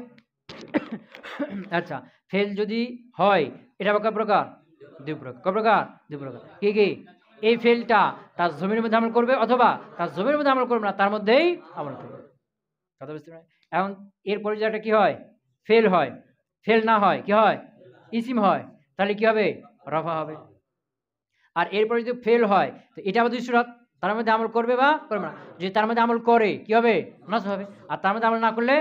আচ্ছা, ফেল যদি হয় এটা আবার কয় প্রকার? দুই প্রকার। কয় প্রকার? দুই প্রকার। কি কি? এই ফেলটা তার জমির মধ্যে আমল করবে অথবা তার জমির মধ্যে আমল করবে না, তার মধ্যেই আমল করবে। কথা বুঝতে পারেন? এখন এরপরে যে একটা কি হয়? ফেল হয়। ফেল না হয় কি হয়? ইসিম হয়। তাহলে কি হবে? রফা হবে। আর এরপরে যদি ফেল হয় তো এটা আবার দুই সুরাত। তার মধ্যে আমল করবে বা করবে না। যদি তার মধ্যে আমল করে কি হবে? নসব হবে। আর তার মধ্যে আমল না করলে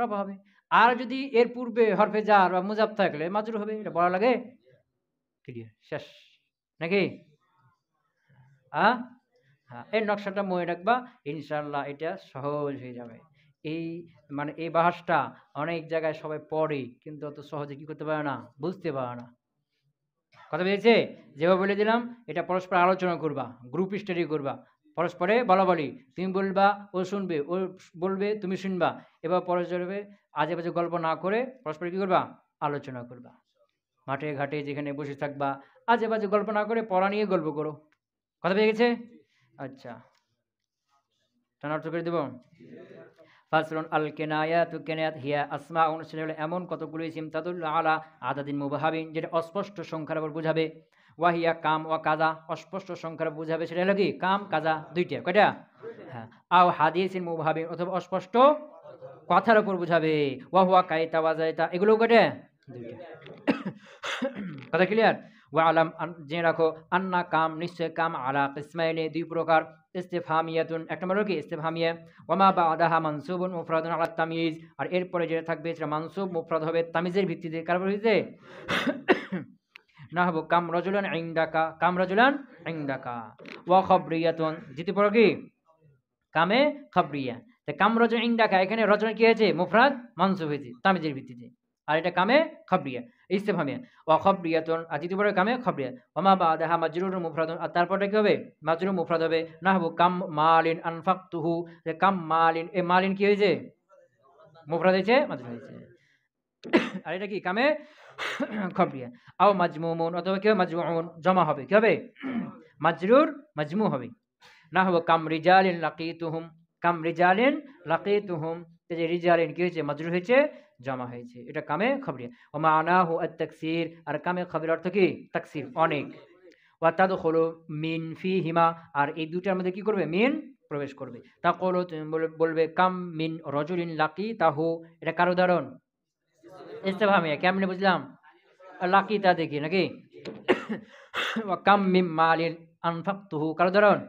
রফা হবে। আর যদি এর পূর্বে হরফে জার বা মুজাফ থাকলে মাজরুর হবে। এটা বলা লাগে? ক্লিয়ার? শেষ নাকি? হ্যাঁ? হ্যাঁ, এই নকশাটা মনে রাখবা। ইনশাআল্লাহ এটা সহজ হয়ে যাবে। এই মানে এই বাহাসটা অনেক জায়গায় সবাই পড়ে কিন্তু অত সহজে কি করতে পারে না? বুঝতে পারে না। কথা পেয়েছে? যেভাবে বলে দিলাম এটা পরস্পর আলোচনা করবা, গ্রুপ স্টাডি করবা, পরস্পরে বলাবলি। তুমি বলবা, ও শুনবে, ও বলবে, তুমি শুনবা। এবার পরস্পরে আজেবাজে গল্প না করে পরস্পর কি করবা? আলোচনা করবা। মাঠে ঘাটে যেখানে বসে থাকবা আজেবাজে গল্প না করে পড়া নিয়ে গল্প করো। কথা পেয়ে গেছে? আচ্ছা, টানা অর্থ করে দেব। ফাসলুন আল কিনায়াতু কিনায়াত হিয়া আসমাউন, সেটা হলো এমন কতগুলো ইসিম তাদুল্লু আলা আদাদিন মুবাহাবিন, যেটা অস্পষ্ট সংখ্যার উপর বোঝাবে। ওয়াহিয়া কাম ওয়া কাজা, অস্পষ্ট সংখ্যার বোঝাবে সেটা হলো কি? কাম কাজা দুইটা। কয়টা? হ্যাঁ। আও হাদিসিন মুবাহাবিন, অথবা অস্পষ্ট কথার উপর বোঝাবে। ওয়া হুয়া কাইতা ওয়া যাইতা, এগুলো কয়টা? দুইটা। কথা ক্লিয়ার? ওয়া আলাম, জেনে রাখো, আন্না কাম, নিশ্চয় কাম, আলা কিসমাইনি, দুই প্রকার। ইস্তিফহামিয়াতুন, এক নম্বর হলো কি ইস্তিফহামিয়া। ওয়ামা বা'দাহা মানসুবুন মুফরাদুন আলা তামিজ, আর এরপরে যেটা থাকবে সেটা মানসুব মুফরাদ হবে তামিজের ভিত্তিতে। কার উপর ভিত্তিতে? নাহবু কাম রাজুলান ইনদাকা, কাম রাজুলান ইনদাকা। ওয়া খাবরিয়াতুন, দ্বিতীয় পর কি? কামে খাবরিয়া। তো কাম রাজুলান ইনদাকা, এখানে রাজুলান কি হয়েছে? মুফরাদ মানসুব হয়েছে তামিজের ভিত্তিতে। আর এটা কামে খাবরিয়া, ইস্তিফহামিয়া। ওয়া খাবরিয়াতুন, আর দ্বিতীয় পরে কামে খাবরিয়া। ওমা বা'দাহা মাজরুরুন মুফরাদুন, আর তারপরটা কি হবে? মাজরুর মুফরাদ হবে। নাহবু কাম মালিন আনফাকতুহু, যে কাম মালিন, এই মালিন কি হয়েছে? মুফরাদ হয়েছে, মাজরুর হয়েছে। আর এটা কি? কামে খাবরিয়া। আও মাজমুমুন, অথবা কি হবে? মাজমুউন, জমা হবে। কি হবে? মাজরুর মাজমু হবে। নাহবু কাম রিজালিন লাকিতুহুম, কাম রিজালিন লাকিতুহুম, এই যে রিজালিন কি হয়েছে? মাজরুর হয়েছে, জমা হয়েছে। এটা কামে খবরিয়া। ওয়া মানাহু আত-তাকসির, আর কামে খবরের অর্থ কি? তাকসির, অনেক। ওয়া তাদখুলু মিন ফিহিমা, আর এই দুইটার মধ্যে কি করবে? মিন প্রবেশ করবে। তাকুলু, তুমি বলবে, কাম মিন রাজুলিন লাকিতাহু, এটা কার উদাহরণ? ইস্তিফহামিয়া। কেমনে বুঝলাম? লাকিতা দেখি নাকি? ওয়া কাম মিন মালিন আনফাকতুহু, কার উদাহরণ?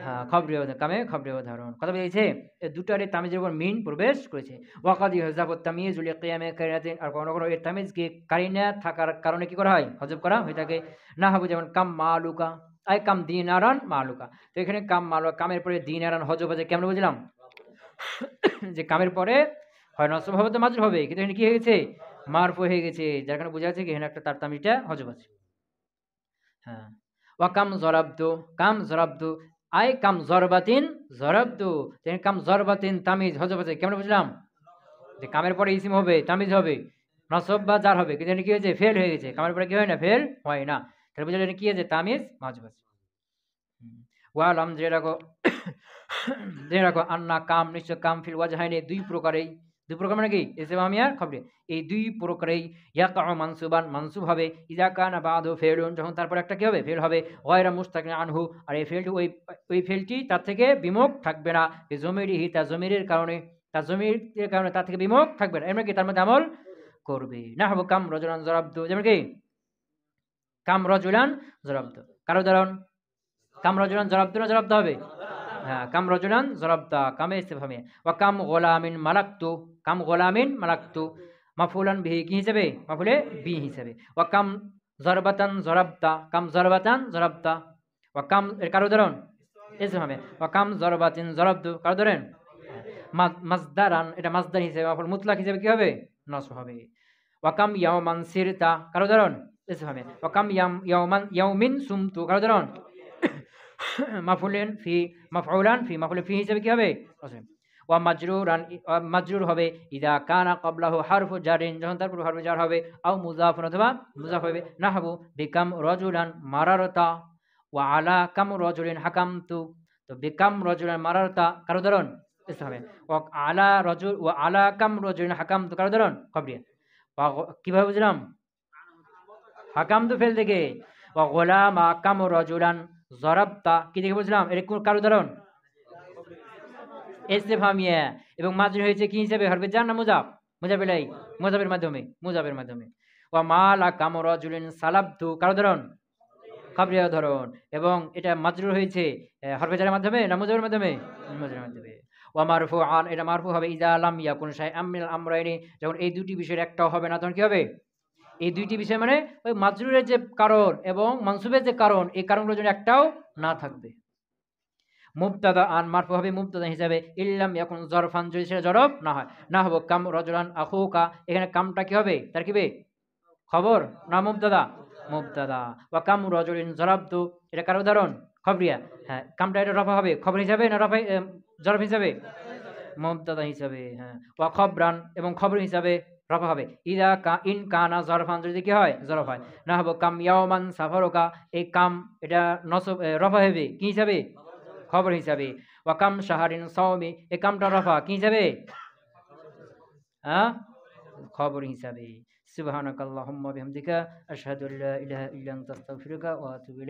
হ্যাঁ, খবরের উদাহরণ, কামে খবরের উদাহরণ। কথা বুঝেছে? এই দুটারে তামিজের উপর মিন প্রবেশ করেছে। ওয়াকাদ ইহজাবু তামিজ লিকিয়ামে কারিনাতিন, আর কোন কোন এর তামিজকে কারিনা থাকার কারণে কি করা হয়? হযফ করা হয়ে থাকে। নাহবু, যেমন কাম মালুকা, আই কাম দিনারান মালুকা। তো এখানে কাম মালুকা, কামের পরে দিনারান হযফ আছে। কেমনে বুঝলাম? যে কামের পরে হয় নসব হবে তো মাজরুর হবে, কিন্তু এখানে কি হয়ে গেছে? মারফু হয়ে গেছে, যার কারণে বোঝা যাচ্ছে কি এখানে একটা তার তামিজটা হযফ আছে। হ্যাঁ। ওয়া কাম জরাবতু, কাম জরাবতু, আই কাম জরবাতিন জরাবতু, যেখানে কাম জরবাতিন তামিজ হযফ আছে। কেমন বুঝলাম? যে কামের পরে ইসিম হবে, তামিজ হবে, নসব বা জার হবে, কিন্তু এখানে কি হয়েছে? ফেল হয়ে গেছে। কামের পরে কি হয় না? ফেল হয় না। তাহলে বুঝলে এটা কি আছে? তামিজ মাযরুর আছে। ওয়া আলাম, জেনে রাখো, জেনে রাখো, আন্না কাম, নিশ্চয় কাম, ফিল ওয়াজহাইনি, দুই প্রকারেই। দুই প্রকার মানে কি? ইসতিফহামিয়া খবরিয়া। এই দুই প্রকারেই ইয়াকাউ মানসুবান, মানসুব হবে। ইযা কানা বাদু ফিলুন, যখন তারপর একটা কি হবে? ফেল হবে। গায়রা মুস্তাগনিন আনহু, আর এই ফেলটি ওই ফেলটি তার থেকে বিমুখ থাকবে না। এই জমিরিহি, তার জমিরের কারণে। তার জমির কারণে তার থেকে বিমুখ থাকবে না, এমনি কি তার মধ্যে আমল করবে। নাহবু কাম রজুলান জরাবতু, যেমন কি কাম রজুলান জরাবতু, কার উদাহরণ? কাম রজুলান জরাবতু না জরাবতু হবে? হ্যাঁ, কাম রজুলান জরাবতা, কামে ইস্তেফহামে। ওয়া কাম গোলামিন মালাকতু, কাম গোলামিন মালাকতু, মাফউলান বিহি কি হিসেবে? মাফউলে বি হিসেবে। ওয়া কাম জরবাতান জরাবতা, কাম জরবাতান জরাবতা। ওয়া কাম এর কার উদাহরণ? ইস্তেফহামে। ওয়া কাম জরবাতিন জরাবতু, কার উদাহরণ? মাজদারান, এটা মাজদার হিসেবে, মাফউল মুতলাক হিসেবে কি হবে? নসব হবে। ওয়া কাম ইয়াওমান সিরতা, কার উদাহরণ? ইস্তেফহামে। ওয়া কাম ইয়াওমান ইয়াউমিন সুমতু, কার উদাহরণ? মাফউলান ফি, মাফউলান ফি, মাফউল ফি হিসেবে কি হবে? ওয়া মাজরুরান, মাজরুর হবে ইদা কানা ক্বাবলাহু হারফু জারিন, যখন তার পূর্বে হারফে জার হবে, আও মুযাফুন, অথবা মুযাফ হবে। নাহবু বিকাম রাজুলান মারারতা, ওয়া আলা কাম রাজুলিন হাকামতু। তো বিকাম রাজুলান মারারতা কার উদাহরণ? ইসলামে। ওয়া আলা রাজুল, ওয়া আলা কাম রাজুলিন হাকামতু কার উদাহরণ? কবরিয়া। কিভাবে বুঝলাম? হাকামতু ফেল থেকে। ওয়া গোলামা কাম রাজুলান জরাবতা কি দেখে বুঝলাম? এটা কার উদাহরণ? ইস্তেফহামিয়া। এবং মাজরুর হয়েছে কি হিসেবে? হরফে জার না মুজাফ? মুজাফিলাই, মুজাফের মাধ্যমে, মুজাফের মাধ্যমে। ওয়া মালা কাম রাজুলিন সালাবতু, কার উদাহরণ? খাবরিয়া উদাহরণ। এবং এটা মাজরুর হয়েছে হরফে জারের মাধ্যমে না মুজাফের মাধ্যমে? মুজাফের মাধ্যমে। ওয়া মারফুআন, এটা মারফু হবে ইযা লাম ইয়াকুন শাইআম মিনাল আমরাইনি, যখন এই দুটি বিষয়ের একটাও হবে না, তখন কি হবে? এই দুইটি বিষয় মানে ওই মাজরুরের যে কারণ এবং মানসুবের যে কারণ, এই কারণগুলোর জন্য একটাও না থাকবে। মুবতাদা আন মারফু হবে মুবতাদা হিসাবে, ইল্লাম ইয়াকুন জরফান, যদি সেটা জরফ না হয়। না হবো কাম রাজুলান আখুকা, এখানে কামটা কি হবে? তারকিবে খবর না মুবতাদা? মুবতাদা। ওয়া কাম রাজুলিন জরাবতু, এটা কার উদাহরণ? খবরিয়া। হ্যাঁ, কামটা এটা রফা হবে খবর হিসাবে না রফা জরফ হিসাবে? মুবতাদা হিসাবে। হ্যাঁ, ওয়া খবরান, এবং খবর হিসাবে রফা হবে ইদা ইন কানা জরফান, যদি কি হয়? জরফ হয়। না হবো কাম ইয়াওমান সাফারুকা, এই কাম এটা নসব রফা হবে কি হিসাবে? খবর হিসাবে। ওয়া কাম শাহরিন সাওমি, এই কামটা রফা কি হিসাবে? হ্যাঁ, খবর হিসাবে। সুবহানাকাল্লাহুম্মা বিহামদিকা আশহাদু আল্লা ইলাহা ইল্লা আনতা আস্তাগফিরুকা ওয়া আতুবু ইলাইক।